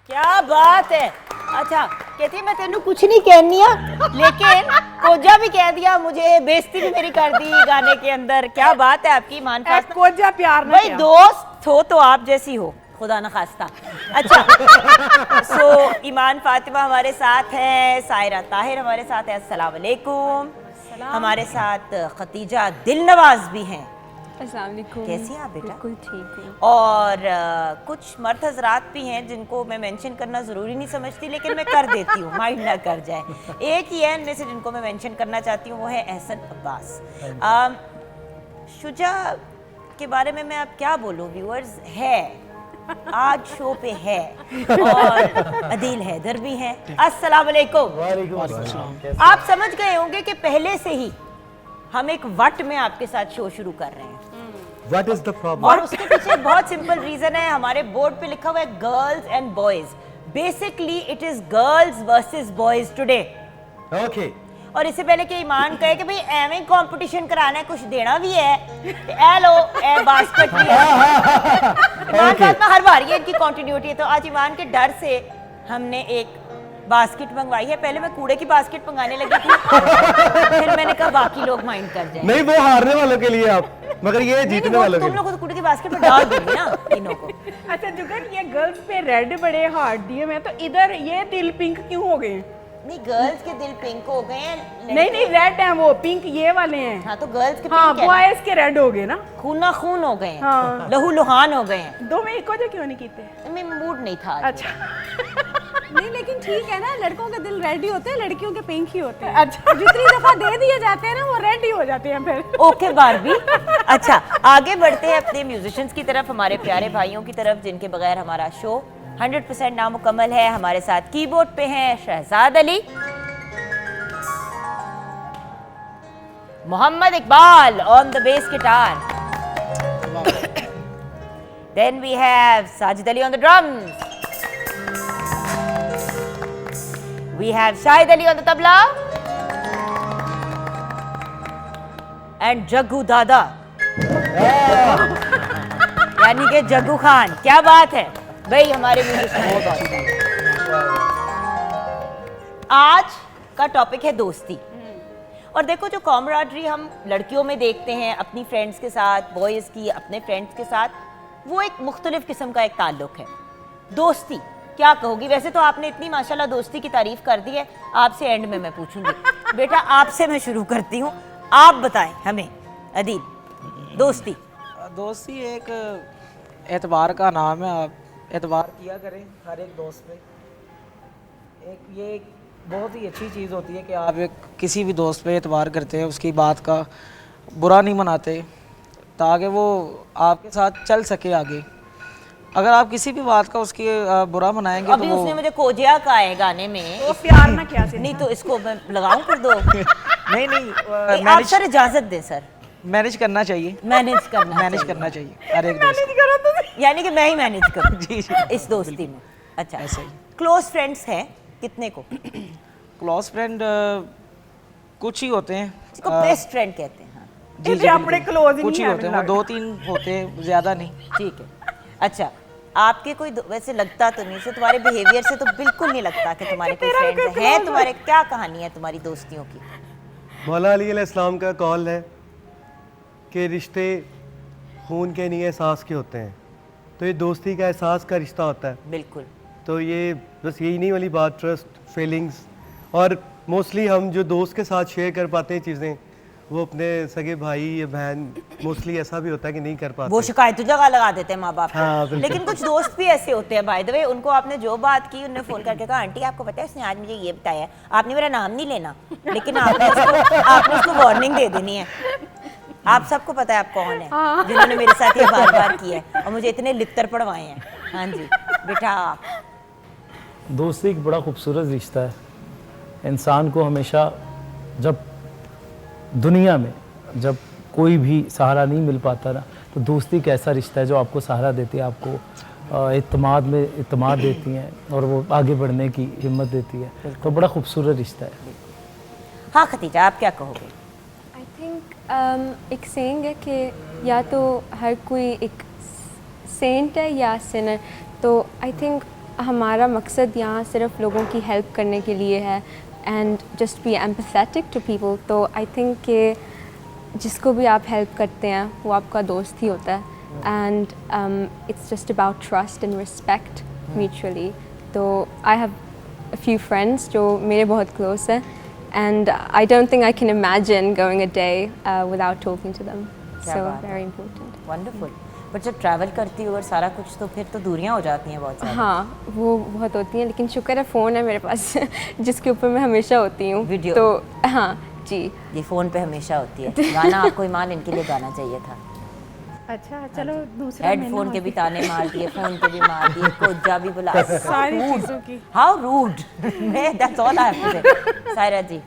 क्या बात है। अच्छा, कहती है मैं तेनू कुछ नहीं कहनी आ, लेकिन कोजा भी कह दिया मुझे, बेइज्जती भी मेरी कर दी गाने के अंदर। क्या बात है आपकी ईमान फातिमा।
कोजा प्यार ना
भाई
किया।
दोस्त हो तो आप जैसी हो, खुदा न खास्ता। अच्छा, सो ईमान फातिमा हमारे साथ है, सायरा ताहिर हमारे साथ है, अस्सलाम वालेकुम। हमारे साथ खतीजा दिलनवाज भी हैं।
अस्सलाम वालेकुम।
कैसी हैं आप बेटा?
बिल्कुल ठीक हूँ।
और कुछ मर्द हजरात भी हैं जिनको मैं मेंशन करना ज़रूरी नहीं समझती, लेकिन मैं कर देती हूँ, माइंड ना कर जाए। एक ही है इनमें से जिनको मैं मेंशन करना चाहती हूँ, वो है एहसन अब्बास। शुजा के बारे में मैं अब क्या बोलूँ, व्यूअर्स है आज शो पे है, और अदील हैदर भी हैं। अस्सलाम वालेकुम।
वालेकुम अस्सलाम।
आप समझ गए होंगे कि पहले से ही हम एक वट में आपके साथ शो शुरू कर रहे हैं
What is the problem?
और उसके पीछे बहुत सिंपल रीजन है। हमारे बोर्ड पे लिखा हुआ है girls and boys. Basically it is girls versus boys today.
Okay.
और इससे पहले कि ईमान कहे कि भाई एवं कंपटीशन कराना है, कुछ देना भी है, ए लो ए बास्केट भी है। ईमान के हाथ में हर बार ये इनकी कंटिन्यूटी है। तो आज ईमान के डर से हमने एक बास्केट मंगवाई है। पहले मैं कूड़े की बास्केट मंगाने लगी थी, फिर मैंने कहा बाकी लोग माइंड कर जाए।
नहीं, वो हारने वालों के लिए आप, मगर ये जीतने वालों के
तुम
लिए।
लोग को तो कूड़े की बास्केट में डाल दूंगी ना तीनों को।
अच्छा जुगन, ये गर्ल्स पे रेड बड़े हार्ट दिए मैं तो इधर ये दिल पिंक क्यों हो गए?
नहीं, गर्ल्स के दिल पिंक हो गए हैं।
नहीं नहीं, रेड है वो, पिंक ये वाले हैं।
हाँ तो गर्ल्स के
हाँ,
पिंक है,
बॉयज के रेड हो गए ना।
खूना खून हो गए हैं,
हाँ।
लहू लुहान हो गए हैं।
दो में एक वजह क्यों नहीं कीते?
मैं मूड नहीं था आज।
अच्छा
नहीं लेकिन ठीक है ना, लड़कों के दिल रेड ही होते हैं, लड़कियों के पिंक ही होते हैं।
अच्छा।
जितनी दफा दे दिए जाते हैं ना वो रेड ही हो जाते हैं फिर।
Okay Barbie. अच्छा, आगे बढ़ते हैं अपने म्यूजिशियंस की तरफ, हमारे प्यारे भाइयों की तरफ जिनके बगैर हमारा शो 100% नामुकम्मल है। हमारे साथ कीबोर्ड पे हैं Shahzad Ali, Mohammad Iqbal on the bass guitar, then we have Sajid Ali on the drums, we have Shahid Ali on the tabla and Jaggu Dada यानी कि जग्गू खान। क्या बात है भाई, हमारे म्यूजिशियन। आज का टॉपिक है दोस्ती। और देखो, जो कॉमराडरी हम लड़कियों में देखते हैं अपनी फ्रेंड्स के साथ, बॉयज़ की अपने फ्रेंड्स के साथ, वो एक मुख्तलिफ किस्म का एक ताल्लुक है। दोस्ती क्या कहोगी? वैसे तो आपने इतनी माशाल्लाह दोस्ती की तारीफ कर दी है, आपसे एंड में मैं पूछूंगी। बेटा आपसे मैं शुरू करती हूँ, आप बताएं हमें अदील, दोस्ती।
दोस्ती एक एतबार का नाम है। आप एतबार किया करें हर एक दोस्त पे। ये एक बहुत ही अच्छी चीज़ होती है कि आप एक किसी भी दोस्त पे एतबार करते हैं, उसकी बात का बुरा नहीं मनाते, ताकि वो आपके साथ चल सके आगे। अगर आप किसी भी बात का उसकी बुरा मनाएंगे
अभी
तो
उसने मुझे कोजिया का है गाने में,
वो प्यार ना क्या से
नहीं तो इसको मैं लगाऊं फिर दो।
नहीं
आप सर इजाजत दें सर,
मैनेज करना चाहिए।
मैनेज
करना चाहिए हर एक दोस्त।
यानी कि मैं ही मैनेज करूं
जी
इस दोस्ती में। अच्छा,
ऐसे ही।
क्लोज फ्रेंड्स हैं कितने को?
क्लोज फ्रेंड कुछ ही होते हैं,
जिसको बेस्ट फ्रेंड कहते हैं। हाँ,
जी
ये अपने क्लोज ही
कुछ ही
नहीं
होते हैं, वो 2-3 होते हैं, ज़्यादा नहीं।
ठीक है। अच्छा, आपके कोई वैसे लगता तो नहीं से, तुम्हारे बिहेवियर से तो बिल्कुल नहीं लगता कि तुम्हारे कोई फ्रेंड्स हैं। तुम्हारे क्या कहानी है तुम्हारी दोस्तियों की?
मौला अली अलैहिस्सलाम का कौल है कि रिश्ते खून के नहीं एहसास के होते हैं, तो ये दोस्ती का एहसास का रिश्ता होता है।
बिल्कुल।
तो ये बस यही नहीं वाली बात, ट्रस्ट, फीलिंग्स, और मोस्टली हम जो दोस्त के साथ शेयर कर पाते हैं चीज़ें, वो अपने सगे भाई या बहन मोस्टली ऐसा भी होता है कि नहीं कर पाते।
वो शिकायत जगह लगा देते हैं माँ बाप को।
हाँ, बिल्कुल।
लेकिन कुछ दोस्त भी ऐसे होते हैं बाय द वे, उनको आपने जो बात की उन्हें फोन करके कहा आंटी आपको पता है उसने आज मुझे ये बताया, आपने मेरा नाम नहीं लेना, लेकिन आपने उसको वार्निंग दे देनी है। आप सबको पता है आप कौन है जिन्होंने मेरे साथ ये बार बार किया है और मुझे इतने लित्तर पड़वाए हैं। हाँ जी बेटा।
दोस्ती एक बड़ा खूबसूरत रिश्ता है। इंसान को हमेशा जब दुनिया में जब कोई भी सहारा नहीं मिल पाता ना, तो दोस्ती एक ऐसा रिश्ता है जो आपको सहारा देती है, आपको इत्मीनान देती हैं और वो आगे बढ़ने की हिम्मत देती है। तो बड़ा खूबसूरत रिश्ता है।
हाँ खतीजा, आप क्या कहोगे?
आई थिंक एक सेइंग है कि या तो हर कोई एक सेंट है या सिनर। तो आई थिंक हमारा मकसद यहाँ सिर्फ लोगों की हेल्प करने के लिए है and just be empathetic to people. तो आई थिंक कि जिसको भी आप हेल्प करते हैं वो आपका दोस्त ही होता है and it's just about trust and respect mutually. तो I have a few friends जो मेरे बहुत क्लोज हैं and I don't think I can imagine going a day without talking to them. So very important.
Wonderful. But जब ट्रैवल करती हो और सारा कुछ, तो फिर तो दूरियां हो जाती हैं बहुत सारी।
हाँ, वो बहुत होती हैं, लेकिन शुक्र है फ़ोन है मेरे पास जिसके ऊपर मैं हमेशा होती हूँ।
वीडियो।
तो हाँ जी,
ये फ़ोन पे हमेशा होती है। गाना आपको ईमान इनके लिए गाना चाहिए था।
अच्छा चलो दूसरा
हेडफोन के भी ताने मार दिए, फोन के भी मार दिए, कोजा भी बुला,
सारी चीज़ों की।
How rude. मैं that's all I have to say. Saira जी,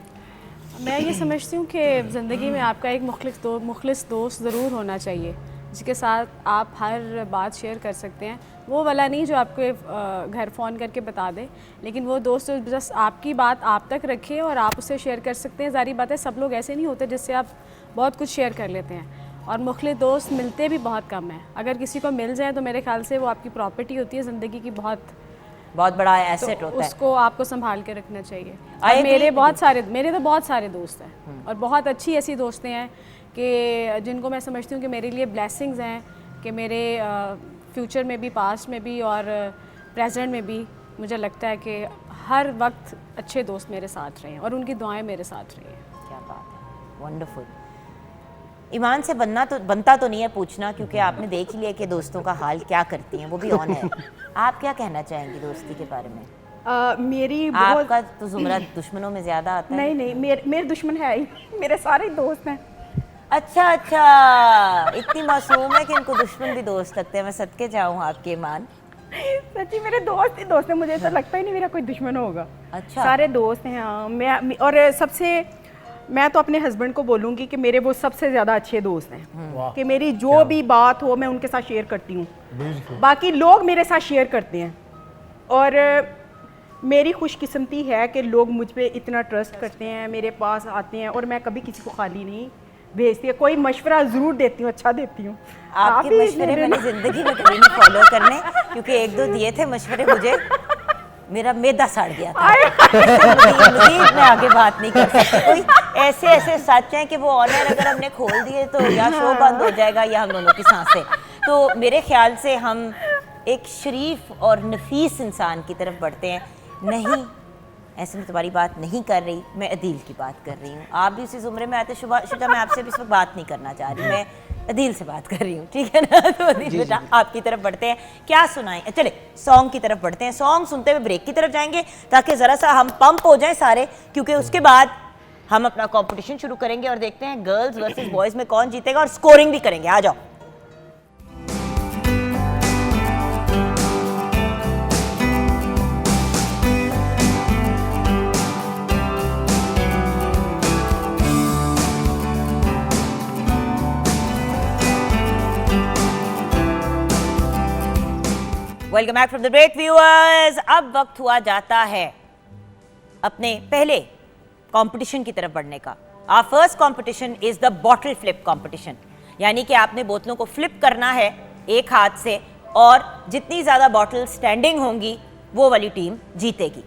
मैं ये समझती हूँ कि ज़िंदगी में आपका एक मुखलिस दोस्त ज़रूर होना चाहिए, जिसके साथ आप हर बात शेयर कर सकते हैं। वो वाला नहीं जो आपको घर फ़ोन करके बता दे, लेकिन वो दोस्त जो बस आपकी बात आप तक रखे और आप उससे शेयर कर सकते हैं। ज़ाहिर बात है सब लोग ऐसे नहीं होते जिससे आप बहुत कुछ शेयर कर लेते हैं, और मुखलिस दोस्त मिलते भी बहुत कम हैं। अगर किसी को मिल जाए तो मेरे ख्याल से वो आपकी प्रॉपर्टी होती है, ज़िंदगी की बहुत
बड़ा एसेट
तो
होता है।
उसको आपको संभाल के रखना चाहिए। और मेरे तो बहुत सारे दोस्त हैं, और बहुत अच्छी ऐसी दोस्तें हैं कि जिनको मैं समझती हूँ कि मेरे लिए ब्लेसिंग्स हैं, कि मेरे फ्यूचर में भी, पास्ट में भी और प्रेजेंट में भी मुझे लगता है कि हर वक्त अच्छे दोस्त मेरे साथ रहे हैं और उनकी दुआएं मेरे साथ रही हैं।
क्या बात है, वंडरफुल। ईमान से बनता तो नहीं है पूछना, क्योंकि आपने देख ही लिया कि दोस्तों का हाल क्या करती हैं, वो भी ऑन है। आप क्या कहना चाहेंगी दोस्ती के बारे में?
मेरी
आपका तो जुमरा दुश्मनों में ज्यादा आता है।
नहीं, मेरे दुश्मन है ही, मेरे सारे दोस्त हैं।
अच्छा, इतनी मासूम है कि इनको दुश्मन भी दोस्त लगते हैं। मैं सदके जाऊँ आपके ईमान।
सच्ची मेरे दोस्त ही दोस्त हैं, मुझे तो लगता ही नहीं मेरा कोई दुश्मन होगा।
अच्छा,
सारे दोस्त हैं। हाँ, मैं तो अपने हस्बैंड को बोलूँगी कि मेरे वो सबसे ज़्यादा अच्छे दोस्त हैं, कि मेरी जो भी बात हो मैं उनके साथ शेयर करती हूँ, बाकी लोग मेरे साथ शेयर करते हैं। और मेरी खुशकिस्मती है कि लोग मुझ पे इतना ट्रस्ट करते हैं, मेरे पास आते हैं, और मैं कभी किसी को खाली नहीं भेजती है। कोई मशवरा ज़रूर देती हूँ, अच्छा देती हूँ।
आपके मशवरे मैंने ज़िंदगी में कभी नहीं फॉलो करने, क्योंकि एक दो दिए थे मशवरे मुझे, मेरा मैदा सड़ गया था। मज़ीद मैं आगे बात नहीं कर सकती। कोई ऐसे सच हैं कि वो ऑनर अगर हमने खोल दिए तो या शो बंद हो जाएगा या हम दोनों की सांसें। तो मेरे ख्याल से हम एक शरीफ और नफीस इंसान की तरफ बढ़ते हैं। नहीं, ऐसे में तुम्हारी बात नहीं कर रही, मैं अदील की बात कर रही हूँ। आप भी उसी ज़ुमरे में आते। शुजा, मैं आपसे भी इस वक्त बात नहीं करना चाह रही, मैं अदील से बात कर रही हूँ, ठीक है ना? तो अदील बेटा आपकी तरफ बढ़ते हैं, क्या सुनाएं? चले सॉन्ग की तरफ बढ़ते हैं। सॉन्ग सुनते हुए ब्रेक की तरफ जाएंगे ताकि ज़रा सा हम पंप हो जाएं सारे, क्योंकि उसके बाद हम अपना कंपटीशन शुरू करेंगे और देखते हैं गर्ल्स वर्सेस बॉयज़ में कौन जीतेगा, और स्कोरिंग भी करेंगे। आ जाओ। Welcome back from the break viewers. अब वक्त हुआ जाता है अपने पहले कंपटीशन की तरफ बढ़ने का। Our first competition is the bottle flip competition, यानी कि आपने बोतलों को फ्लिप करना है एक हाथ से, और जितनी ज़्यादा बॉटल स्टैंडिंग होंगी वो वाली टीम जीतेगी।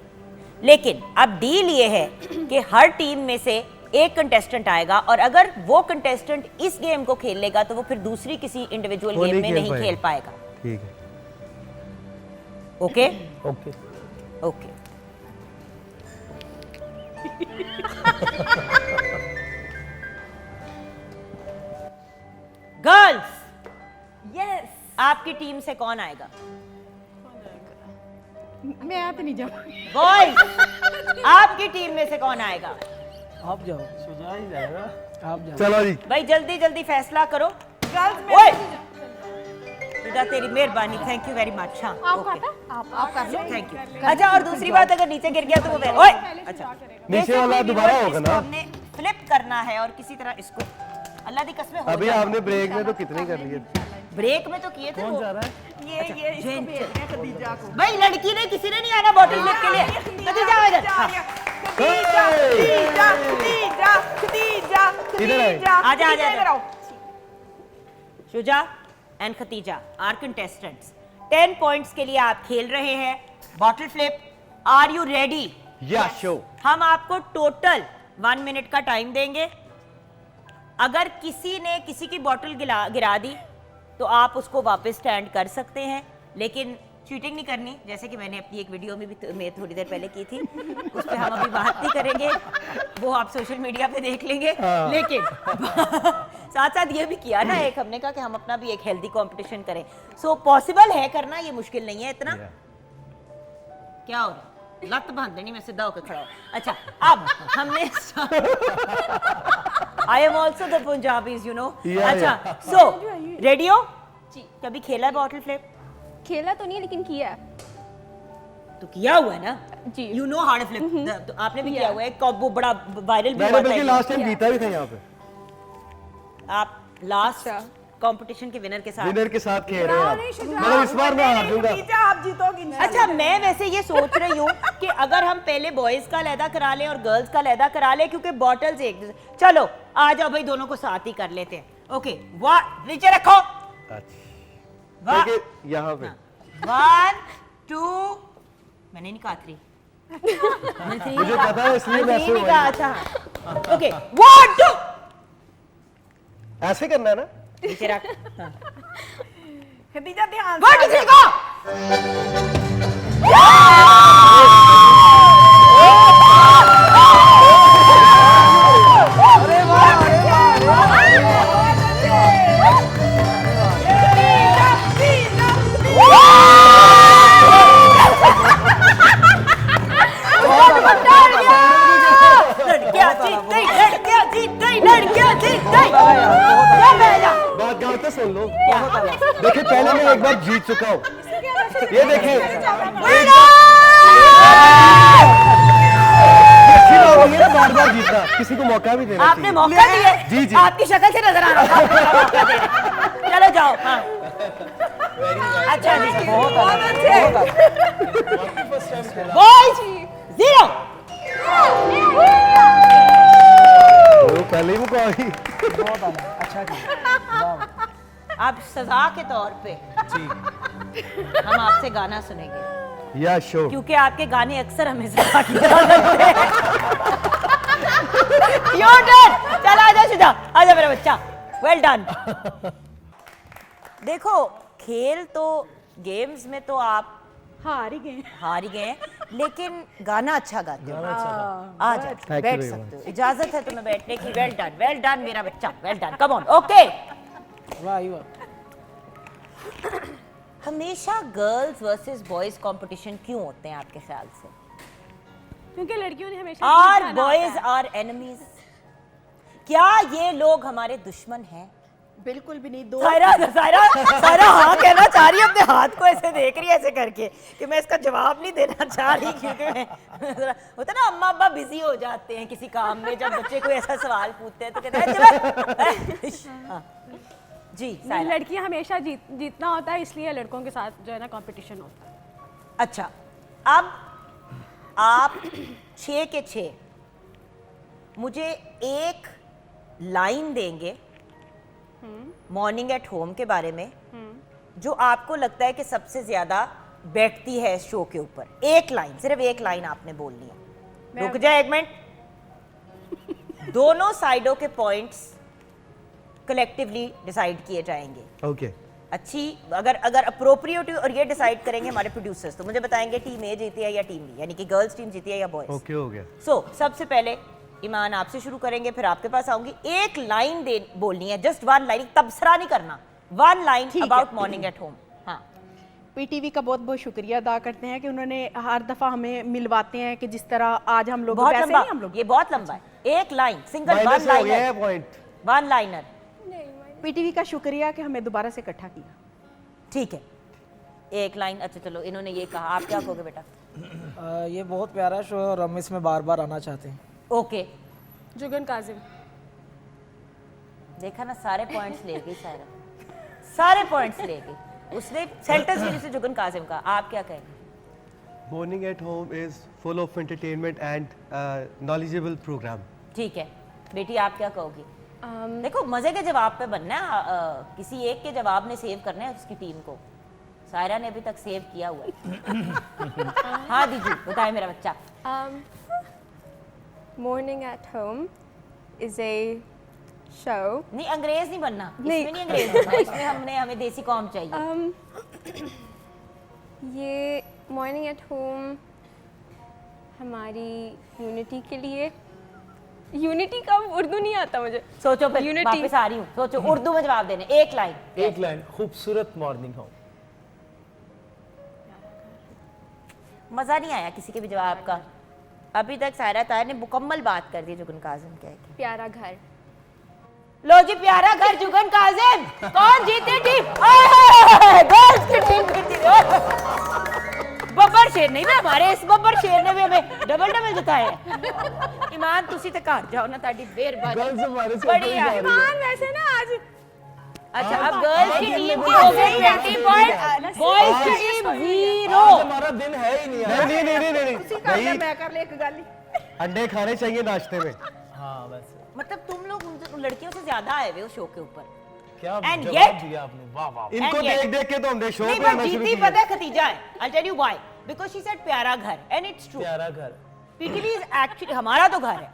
लेकिन अब डील ये है कि हर टीम में से एक कंटेस्टेंट आएगा, और अगर वो कंटेस्टेंट इस गेम को खेल लेगा तो वो फिर दूसरी किसी इंडिविजुअल गेम में नहीं खेल पाएगा।
ठीक है,
okay
okay
okay. Girls, yes, आपकी टीम से कौन आएगा?
मैं आप नहीं जाऊँगी।
बॉयज, आपकी टीम में से कौन आएगा?
आप जाओ, आप जाओ।
चलो जी,
भाई जल्दी जल्दी फैसला करो।
गर्ल्स
ओए, तुझा तेरी मेहरबानी, थैंक यू वेरी मच। हाँ, ओके,
आप कर लो।
Thank you. अच्छा, और दूसरी बात, अगर नीचे गिर गया तो वो ओए, अच्छा
नीचे वाला दोबारा होगा ना?
हमने फ्लिप करना है और किसी तरह इसको, अल्लाह दी कसम हो
अभी
जाएगा।
आपने ब्रेक में तो कितने कर लिए?
ब्रेक में तो किए थे।
कौन जा रहा है?
ये इसको भेज रहे हैं खदीजा को।
भाई लड़की ने, किसी ने नहीं आना बॉटल फ्लिप के लिए। खदीजा आ इधर। हाँ।
खदीजा, खदीजा, खदीजा, खदीजा,
इधर आए।
खदीजा,
आजा, आजा,
इधर आओ।
Shuja and Khatija are contestants. 10 points के लिए आप खेल रहे हैं bottle flip. Are you ready?
या शो।
हम आपको टोटल 1 मिनट का टाइम देंगे। अगर किसी ने किसी की बॉटल गिरा दी तो आप उसको वापस स्टैंड कर सकते हैं, लेकिन चीटिंग नहीं करनी, जैसे कि मैंने अपनी एक वीडियो में भी मैं थोड़ी देर पहले की थी। उस पर हम अभी बात नहीं करेंगे, वो आप सोशल मीडिया पे देख लेंगे। लेकिन साथ साथ ये भी किया ना, एक हमने कहा कि हम अपना भी एक हेल्दी कंपटीशन करें। सो पॉसिबल है करना, ये मुश्किल नहीं है इतना। क्या हो रहा है? लत बांध देनी, मैं सीधा होकर खड़ा हूं। अच्छा, अब हमने I am also the Punjabis, you know. अच्छा, सो रेडी हो? कभी खेला है बॉटल फ्लिप?
खेला तो नहीं लेकिन किया है।
तो किया हुआ है ना
जी।
You know how to flip, तो आपने भी किया हुआ है, वो बड़ा वायरल भी
मैंने
हुआ
बल्कि
था।
लास्ट टाइम जीता भी था यहाँ पे,
आप लास्ट कंपटीशन के विनर के साथ
विनर के साथ खेल रहे हैं आप। मतलब इस बार मैं हार दूंगा।
जीते आप जीतोगे इंशाल्लाह।
अच्छा मैं वैसे ये सोच रही हूँ कि अगर हम पहले बॉयज का अलहदा करा लें और गर्ल्स का अलहदा करा लें, क्योंकि बॉटल्स एक दूसरे, चलो आ जाओ भाई दोनों को साथ ही कर लेते हैं। ओके वाह नीचे रखो, वाह
देखिए यहाँ पे
1 2 मैंने नहीं कहा 3
मुझे पता है इसलिए मैं ऐसे
नहीं
हुआ।
कहा। अच्छा ओके 1 2
ऐसे करना है ना।
नीचे रख, हाँ।
खदीजा ध्यान
1 2 3 go लड़कियां जीत गई, लड़कियां जीत गई, लड़कियां जीत गई। क्या बेजा?
बात गाँव तो सुन लो। देखिए पहले मैं एक बार जीत चुका हूँ, ये देखिए अच्छी बात होगी ना बार बार जीतना, किसी को मौका भी देना
आपने
चाहिए।
मौका दिया,
जी, जी।
आपकी शक्ल से नजर आ रहा था। चलो जाओ, हाँ। अच्छा जी, बहुत अच्छे। बॉयज 0।
वो पहले ही मुका गई।
बहुत अच्छा किया।
अब सजा के तौर पे हम आपसे गाना सुनेंगे,
या शो
क्योंकि आपके गाने अक्सर हमें सजा की तरह लगते हैं। Your turn। चल आजा शुजा, आजा मेरा बच्चा, वेल डन। देखो खेल तो गेम्स में तो आप
हार ही गए।
हार ही गए हैं, लेकिन गाना अच्छा गाते हो। आ जा
Thank you
बैठ
very
सकते हो, इजाजत है तुम्हें बैठने की। वेल डन मेरा बच्चा, well done, come on. Okay
वाह वाह।
हमेशा गर्ल्स वर्सेस बॉयज कंपटीशन क्यों होते हैं आपके ख्याल से?
क्योंकि लड़कियों ने हमेशा
आर
जीत जाना
बॉयज
होता है।
Are enemies? क्या ये लोग हमारे दुश्मन हैं?
बिल्कुल भी नहीं। दो
सायरा हाँ कहना चाह रही है, अपने हाथ को ऐसे देख रही है ऐसे करके कि मैं इसका जवाब नहीं देना चाह रही, क्योंकि मैं होता ना अम्मा अब्बा बिजी हो जाते हैं किसी काम में, जब बच्चे कोई ऐसा सवाल पूछते हैं तो कहते हैं हाँ। जी
नहीं,
सायरा।
लड़कियां हमेशा जीतना होता है, इसलिए लड़कों के साथ जो है ना कंपटीशन होता है।
अच्छा अब आप 6 के 6 मुझे एक लाइन देंगे मॉर्निंग एट होम के बारे में जो आपको लगता है कि सबसे ज्यादा बैठती है इस शो के ऊपर। एक लाइन, सिर्फ एक लाइन आपने बोलनी है। रुक जाए एक मिनट। दोनों साइडों के पॉइंट्स कलेक्टिवली डिसाइड किए जाएंगे।
ओके
अच्छी अगर अप्रोप्रिएट और ये डिसाइड करेंगे हमारे प्रोड्यूसर्स, तो मुझे बताएंगे टीम ए जीती है या टीम बी, यानी कि गर्ल्स टीम जीती है या बॉयज।
ओके हो गया।
सो सबसे पहले ईमान आपसे शुरू करेंगे, फिर आपके पास आऊंगी। एक लाइन दे बोलनी है, जस्ट 1 लाइन, तबसरा नहीं करना, 1 line about morning at home. हाँ
पीटीवी का बहुत बहुत शुक्रिया अदा करते हैं कि उन्होंने हर दफा हमें मिलवाते हैं कि जिस तरह आज हम लोग
बहुत
वैसे
लंबा,
नहीं हम लोग
ये बहुत लंबा है। एक लाइन, सिंगल
माइनस
1
हो गया
लाइनर,
है पॉइंट।
1 लाइनर।
पीटीवी का शुक्रिया कि हमें दोबारा से इकट्ठा किया।
ठीक है एक लाइन। अच्छा चलो इन्होंने ये कहा, आप क्या कहोगे बेटा?
ये बहुत प्यारा शो है और हम इसमें बार बार आना चाहते हैं।
ओके
जुगन काजिम।
देखा ना, सारे पॉइंट्स ले गई सारा, सारे पॉइंट्स ले गई उसने। सेंटेंस यूनिट से जुगन काजिम का, आप क्या कहेंगे?
Morning at home is full of entertainment and knowledgeable program.
ठीक है बेटी आप क्या कहोगी? देखो मजे के जवाब पे बनना है, किसी एक के जवाब ने सेव करना है उसकी टीम को। सायरा ने अभी तक सेव किया हुआ है। हाँ दीदी बताए मेरा बच्चा।
Morning at Home is a show.
नहीं अंग्रेज नहीं बनना,
नहीं।
इसमें नहीं अंग्रेज बनना, इसमें हमें देसी कॉम चाहिए।
ये Morning at Home हमारी यूनिटी के लिए, यूनिटी का उर्दू नहीं आता मुझे।
सोचो फिर
Unity.
वापस आ रही हूँ, सोचो उर्दू में जवाब देने। एक लाइन।
एक लाइन, खूबसूरत मॉर्निंग होम।
मजा नहीं आया किसी के भी जवाब का। अभी तक सायरा तार ने मुकम्मल बात कर दी जुगन काजिम कह के।
प्यारा घर।
लो जी प्यारा घर जुगन काजिम। कौन जीते टीम? गर्ल्स की टीम जीती। बब्बर शेर नहीं, मैं हमारे इस बब्बर शेर ने भी हमें डबल जिताया है। ईमान तुसी ते घर जाओ ना, ताड़ी मेहरबानी बड़ी है।
ईमान वैसे ना आज
अच्छा अब गर्ल्स की टीम की हो गई 20 पॉइंट, बॉयज की टीम 0।
हमारा दिन है ही नहीं यार।
नहीं भाई,
मैं कर ले एक गाली।
अंडे खाने चाहिए नाश्ते में।
हाँ वैसे
मतलब तुम लोग उन लड़कियों से ज्यादा आए हुए हो शो के ऊपर।
क्या
And
जवाब
yet-
दिया आपने, वाह वाह।
इनको
And yet-
देख देख के तो हमने शो
नहीं
पे
पर
आना शुरू
जीती
किया।
पता है खतीजा है। I'll tell you why. Because she said प्यारा घर and it's true.
प्यारा घर।
PTV is actually हमारा तो घर है,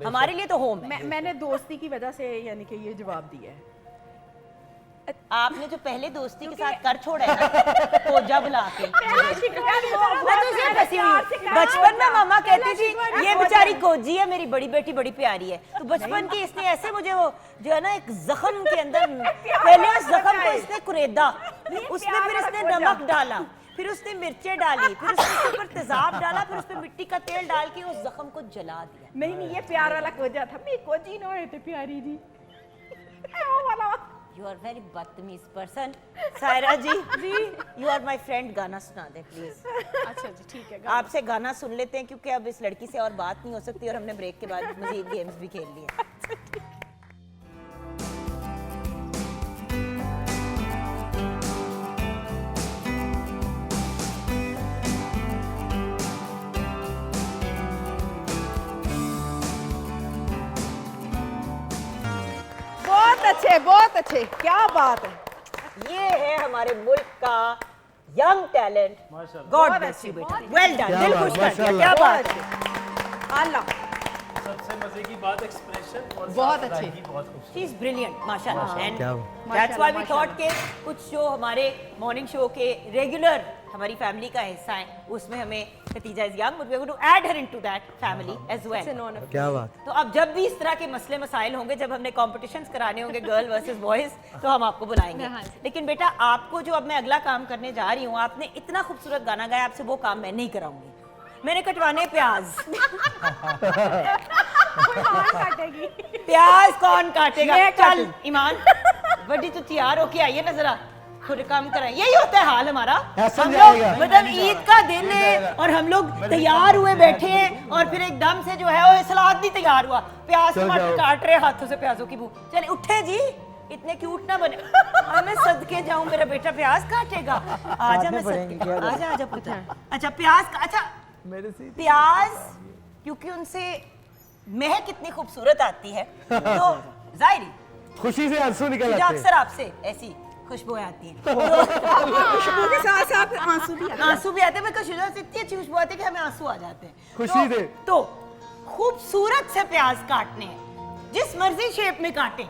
हमारे लिए तो होम है।
मैंने दोस्ती की वजह से यानी कि ये जवाब दिया है।
आपने जो पहले दोस्ती के साथ कर छोड़ा है ना, कोजा बुला के, मैं तो उसे फंसी हुई हूँ। बचपन में मामा कहती थी ये बेचारी कोजी है, मेरी बड़ी बेटी बड़ी प्यारी है। तो बचपन की इसने ऐसे मुझे वो जो है ना एक जख्म के अंदर, पहले उस जख्म को इसने कुरेदा, उसमें फिर इसने नमक डाला, फिर उसने मिर्चें डाली, फिर उसने उसके ऊपर तेजाब डाला, फिर उसमें मिट्टी का तेल डाल के उस जख्म को जला दिया।
नहीं ये प्यार वाला कोजा था, मैं कोजी ना होते प्यारी जी। वो वाला
You are very बदतमीज person. Saira ji you are my friend, गाना सुना दे प्लीज।
अच्छा जी ठीक है।
आपसे गाना सुन लेते हैं क्योंकि अब इस लड़की से और बात नहीं हो सकती और हमने ब्रेक के बाद मजीद गेम्स भी खेल लिए।
बहुत अच्छे, क्या बात है।
ये है हमारे मुल्क का young talent. God bless you बेटा, वेल डन, दिल खुश कर दिया, क्या बात है।
अल्लाह
सबसे मजे की बात एक्सप्रेशन और
बहुत अच्छे।
बहुत खूबसूरत।
शी इज ब्रिलियंट माशाल्लाह। एंड
क्या
दैट्स व्हाई वी थॉट के कुछ शो हमारे मॉर्निंग शो के रेगुलर हमारी फैमिली का हिस्सा है, उसमें हमें Khatija is young, but we want to add her into that family as well.
क्या बात।
तो अब जब भी इस तरह के मसले मसाइल होंगे, जब हमने कॉम्पिटिशन्स कराने होंगे गर्ल वर्सेस बॉयज, तो हम आपको बुलाएंगे। लेकिन बेटा आपको जो अब मैं अगला काम करने जा रही हूँ, आपने इतना खूबसूरत गाना गाया, आपसे वो काम मैं नहीं कराऊंगी। मैंने कटवाने प्याज। प्याज कौन काटेगा? चल ईमान बड़ी तो तैयार होके आइए ना जरा, खुद काम कराए। यही होता है हाल हमारा।
ऐसा
हम लोग
जाएगा।
मतलब ईद का दिन है और हम लोग तैयार हुए बैठे हैं और फिर एकदम से जो है वो सलाद नहीं तैयार हुआ, प्याज टमाटर काट रहे हाथों से, प्याजों की बू। चले उठे जी, इतने क्यूट ना बने। मैं सदके जाऊं, मेरा बेटा प्याज काटेगा। आजा मैं सदके, आजा आजा पुत्र। अच्छा प्याज का, अच्छा प्याज क्योंकि उनसे महक कितनी खूबसूरत आती है, तो जाहिर
खुशी से आंसू निकल
मुझे
आते हैं।
अक्सर आपसे ऐसी खुशबू आती है।
खुशबू के साथ साथ आंसू भी
आंसू भी आते हैं, बिकॉज़ शुजा से इतनी अच्छी खुशबू आती है कि हमें आंसू आ जाते हैं
खुशी से।
तो खूबसूरत से प्याज काटने हैं, जिस मर्जी शेप में काटें,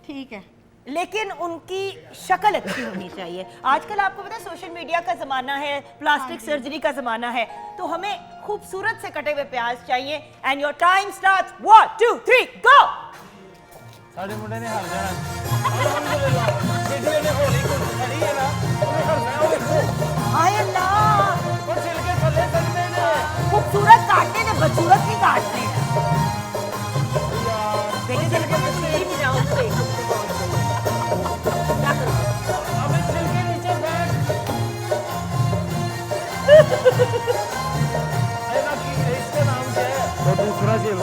ठीक है,
लेकिन उनकी शक्ल अच्छी होनी चाहिए। आजकल आपको पता है सोशल मीडिया का जमाना है, प्लास्टिक सर्जरी का जमाना है, तो हमें खूबसूरत से कटे हुए प्याज चाहिए। एंड योर टाइम स्टार्ट्स 1 2 3 गो।
साढ़े मुंडे ने हार जाना अल्हम्दुलिल्लाह। वीडियो ने होली को खड़ी है ना, तुम्हें करना है वो।
हाय अल्लाह,
और छिलके थल्ले सकते ने।
खूबसूरत काटने ने बदसूरत नहीं काटने हैं। बेटे चल के तस्वीर भी जाओ उससे। क्या करूं?
अबे छिलके नीचे बैठ। ऐसा की इसका नाम क्या है?
तो दूसरा जेल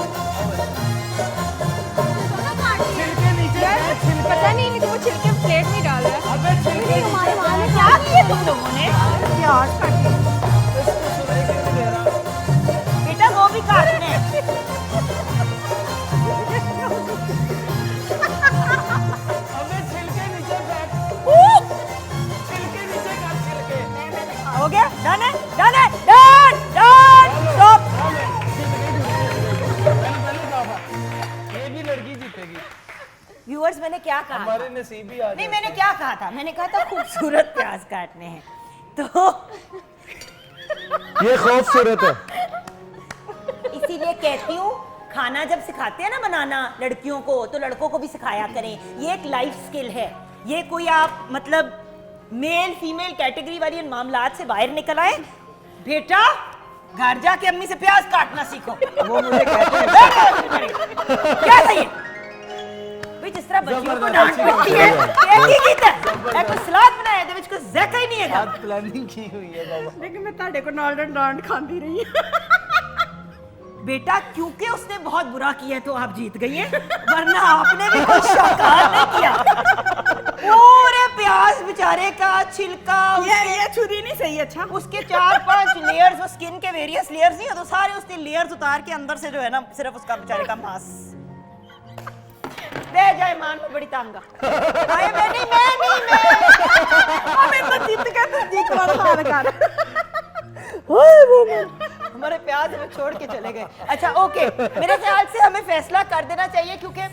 छिलके नीचे बैठ, छिलके।
पता नहीं वो छिलके प्लेट में डाल रहा है।
अबे छिलके
हमारे वहाँ में
क्या किए तुम लोगों ने? प्याज काटे।
इसको सुनाई क्यों नहीं दे रहा?
बेटा वो भी काटने हैं।
अबे छिलके नीचे बैठ। छिलके नीचे कर, छिलके।
हो गया? डन है? डन है? Done done stop.
पहले कहा था, ये भी लड़की जीतेगी।
व्यूअर्स मैंने क्या कहा था?
हमारे नसीब ही आ
नहीं मैंने क्या कहा था? मैंने कहा था खूबसूरत प्याज काटने हैं। तो
ये खूबसूरत है।
इसीलिए कहती हूँ खाना जब सिखाते हैं ना बनाना लड़कियों को, तो लड़कों को भी सिखाया करें। ये एक लाइफ स्किल है, ये कोई आप मतलब मेल फीमेल कैटेगरी वाली इन मामलात से बाहर निकल आए। बेटा घर जाके अम्मी से प्याज काटना सीखो।
वो मुझे कहते हैं
क्या सही है भाई? जिस तरह बच्चियों को डांट पड़ती है एक ही गीत है कोई सलाद बनाया दे विच कोई ज़ैका ही नहीं है
प्लानिंग की हुई है बाबा।
लेकिन मैं ताड़े को नाल डांट खाती रही
बेटा क्योंकि उसने बहुत बुरा किया है तो आप जीत गई हैं वरना आपने भी कुछ शानदार नहीं किया पूरे प्याज बेचारे का छिलका
ये छुरी नहीं सही अच्छा
उसके 4-5 लेयर्स वो स्किन के वेरियस लेयर्स नहीं तो सारे उसने लेयर्स उतार के अंदर से जो है ना सिर्फ उसका बेचारे का मांस ले जाए मान में बड़ी तांगा आए मैं
मैं जीत के तो जीत वाला हार कर
हमारे प्याज में छोड़ के चले गए। अच्छा ओके मेरे ख्याल से हमें फैसला कर देना चाहिए क्योंकि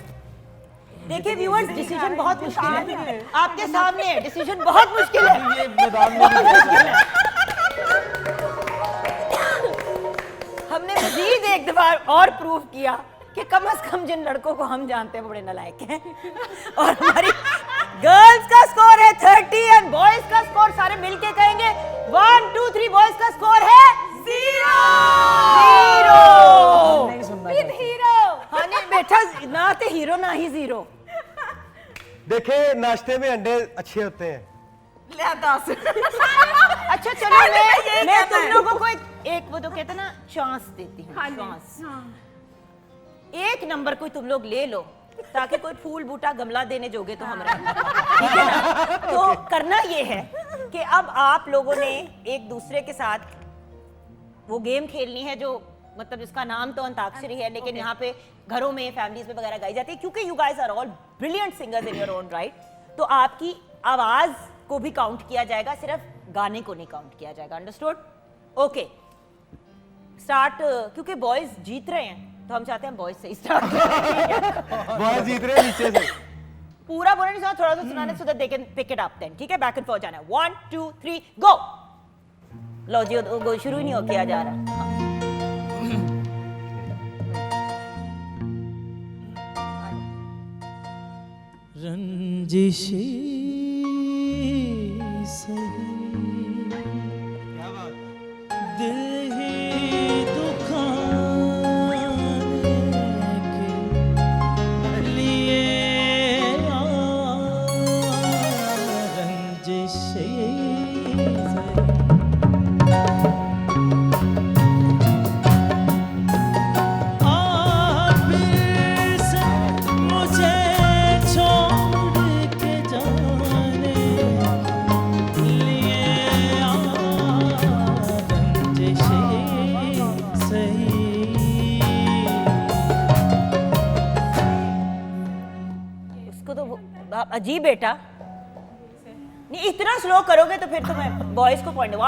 देखिए व्यूअर्स डिसीजन बहुत मुश्किल है आपके सामने है डिसीजन बहुत मुश्किल है
ये मैदान में
बहुत मुश्किल है। हमने मजीद एक दफा और प्रूव किया कि कम से कम जिन लड़कों को हम जानते हैं वो बड़े नालायक हैं और हमारी गर्ल्स का स्कोर है 30 एंड बॉयज का स्कोर सारे मिलके कहेंगे 1 2 3 बॉयज का स्कोर है 0
नहीं सुनना चाहिए।
हीरो हाँ नहीं बेटा ना ते हीरो ना ही जीरो
देखे नाश्ते में अंडे अच्छे होते हैं
ले 10
अच्छा चलो मैं तुम लोगों को एक वो तो कहते हैं ना चांस देती हूँ चांस एक नंबर कोई तुम लोग ले लो ताकि कोई फूल बूटा गमला देने जोगे तो हम रहें ठीक है ना तो करना ये है कि अब आप लोगों ने एक दूसरे के साथ वो गेम खेलनी है जो मतलब जिसका नाम तो अंताक्षरी है लेकिन यहाँ पे घरों में फैमिलीज में वगैरह गाई जाती है क्योंकि you guys are all brilliant singers in your own right तो आपकी आवाज को भी काउंट किया जाएगा सिर्फ गाने को नहीं काउंट किया जाएगा अंडरस्टूड ओके स्टार्ट क्योंकि बॉयज जीत रहे हैं तो हम चाहते हैं बॉयज से स्टार्ट
बहुत जीत रहे हैं नीचे से
पूरा बोलने नहीं थोड़ा सा सुनाने so that they can pick it up then ठीक है बैक एंड फोर्थ जाना है 1 2 3 गो लो जी वो शुरू ही नहीं हो किया जा रहा
रंजिशी सही दिल ही दुखाने के लिए रंजिशी
अजीब बेटा नहीं इतना स्लो करोगे तो फिर तो मैं बॉयज को पॉइंट 1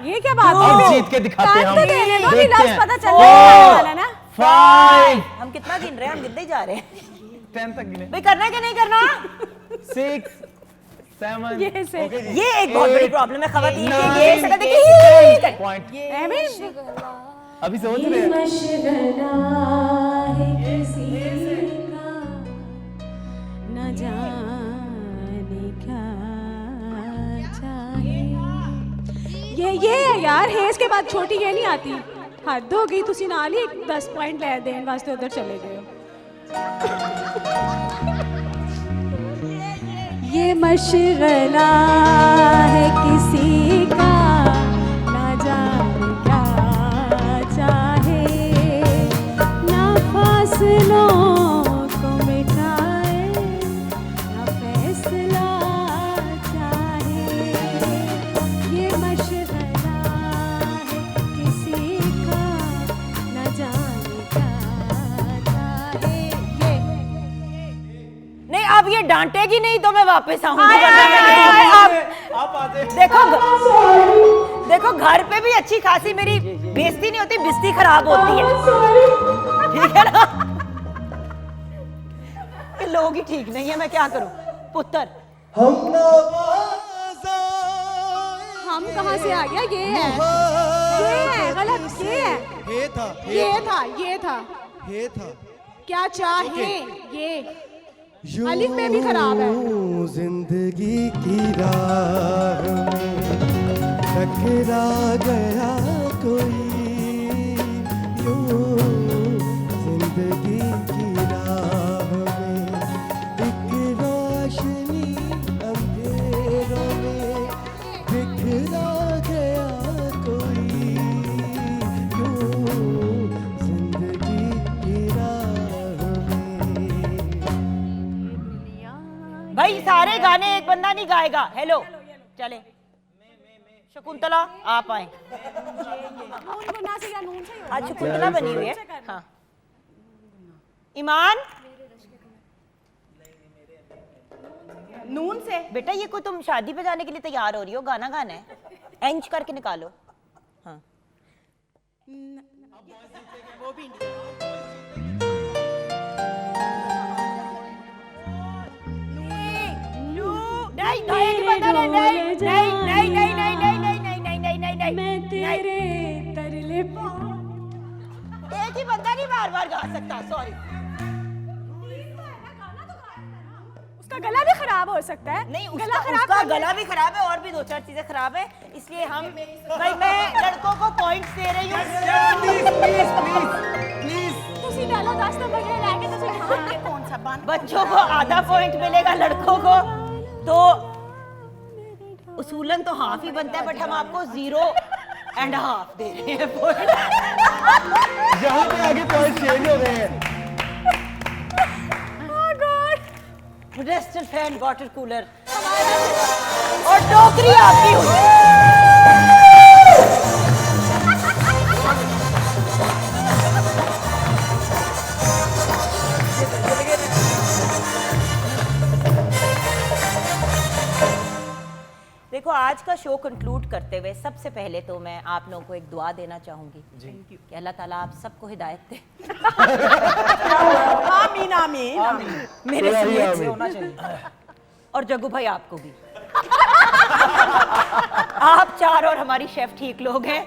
ये क्या बात
अब
है
जीत के दिखाते हैं हम
देखते हैं पता चल
Four,
ना
5
हम कितना गिन रहे हैं हम गिनते ही जा रहे हैं
10 तक गिने
भाई करना है कि नहीं करना
6 7
ये से
ये एक बहुत बड़ी प्रॉब्लम है खवातीन के लिए शक्ल देखिए
पॉइंट अभी समझ रहे हैं
न जाने क्या चाहे ये यार हेस के बाद छोटी ये नहीं आती हद हो गई तुसी नाल ही 10 पॉइंट ले देने वास्ते उधर चले गए ये मशगला है किसी का ना जाने क्या चाहे ना फासलों को मिटाए ना फैसला चाहे ये मशगला है किसी का ना जाने क्या चाहे ये
नहीं अब ये डांटेगी नहीं तो मैं वापस आऊंगी देखो घर पे भी अच्छी खासी मेरी बेइज्जती नहीं होती बिस्ती खराब होती है ठीक है ना ये लोग ही ठीक नहीं है मैं क्या करूं पुत्र
हम कहाँ से आ गया ये है गलत ये था क्या चाहे ये अलिफ में भी खराब है
जिंदगी की राह में टकरा गया कोई यूं जिंदगी की राह में एक
भाई सारे गाने एक बंदा नहीं गाएगा। हेलो चले शकुंतला आप आए। आज शकुंतला बनी हुई है। हाँ ईमान
नून से
बेटा ये कोई तुम शादी पे जाने के लिए तैयार हो रही हो? गाना गाना है, एंच करके निकालो। हाँ
वो भी
मैं तेरे तरले
एक ही बंदा नहीं बार बार गा सकता। सॉरी
उसका गला भी खराब हो सकता है।
नहीं उसका गला भी खराब है और भी 2-4 चीजें खराब है, इसलिए हम भाई मैं लड़कों को पॉइंट्स दे रही हूँ।
तुसी डालो 10 नंबर के लाके तुसी हां के कौन सा बन
बच्चों को आधा पॉइंट मिलेगा, लड़कों को तो उसूलन तो हाफ ही बनता है, बट हम आपको 0.5 दे रहे हैं पॉइंट।
यहाँ पे आगे पॉइंट चेंज हो गए हैं।
रेस्टर फैन, वाटर कूलर और टोकरी आपकी हुई। देखो आज का शो कंक्लूड करते हुए सबसे पहले तो मैं आप लोगों को एक दुआ देना चाहूंगी कि अल्लाह ताला आप सबको हिदायत दे।
आमीन आमीन।
मेरे लिए
होना चाहिए।
और जग्गू भाई आपको भी। आप चार और हमारी शेफ ठीक लोग हैं,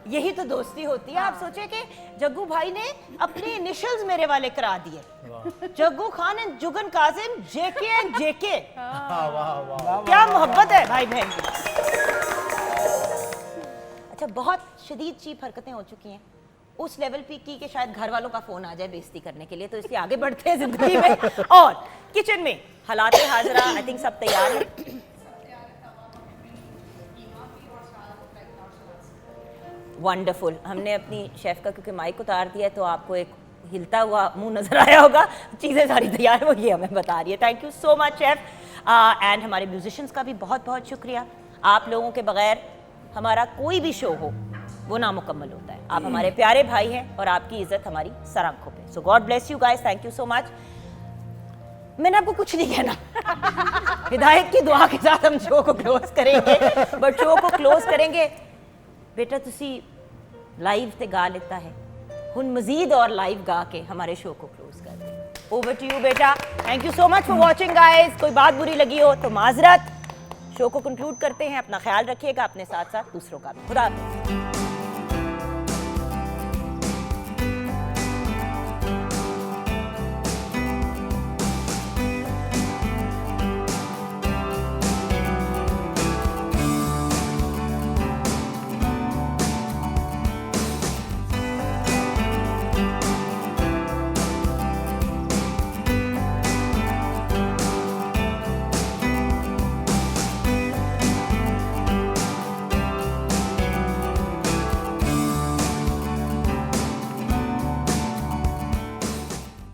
यही तो दोस्ती होती है। आप सोचे कि जग्गू भाई ने अपने इनिशियल्स मेरे वाले करा दिए, Jaggu Khan and Jugan Kazim, JK and JK. क्या मोहब्बत है भाई बहन की। अच्छा बहुत शदीद चीप हरकतें हो चुकी हैं, उस लेवल पे की कि शायद घर वालों का फोन आ जाए बेइज्जती करने के लिए, तो इसलिए आगे बढ़ते हैं जिंदगी में। और किचन में हालात हाजरा आई थिंक सब तैयार है। वंडरफुल। हमने अपनी शेफ का क्योंकि माइक उतार दिया है तो आपको एक हिलता हुआ मुंह नजर आया होगा, चीज़ें सारी तैयार है वो ये हमें बता रही है। Thank you so much chef. And हमारे म्यूजिशियंस का भी बहुत बहुत शुक्रिया। आप लोगों के बगैर हमारा कोई भी शो हो वो नामुकम्मल होता है। आप हमारे प्यारे भाई हैं और आपकी इज्जत हमारी सर आंखों पे। So God bless you guys, thank you so much. मैंने आपको कुछ नहीं कहना, हिदायत की दुआ के साथ हम शो को क्लोज करेंगे, बट शो को क्लोज करेंगे बेटा तुसी लाइव ते गा लेता है हुन मजीद और लाइव गा के हमारे शो को क्लोज कर दे। ओवर टू यू बेटा। Thank you so much for watching guys. कोई बात बुरी लगी हो तो माजरत। शो को कंक्लूड करते हैं। अपना ख्याल रखिएगा, अपने साथ साथ दूसरों का भी। खुदा हाफिज़।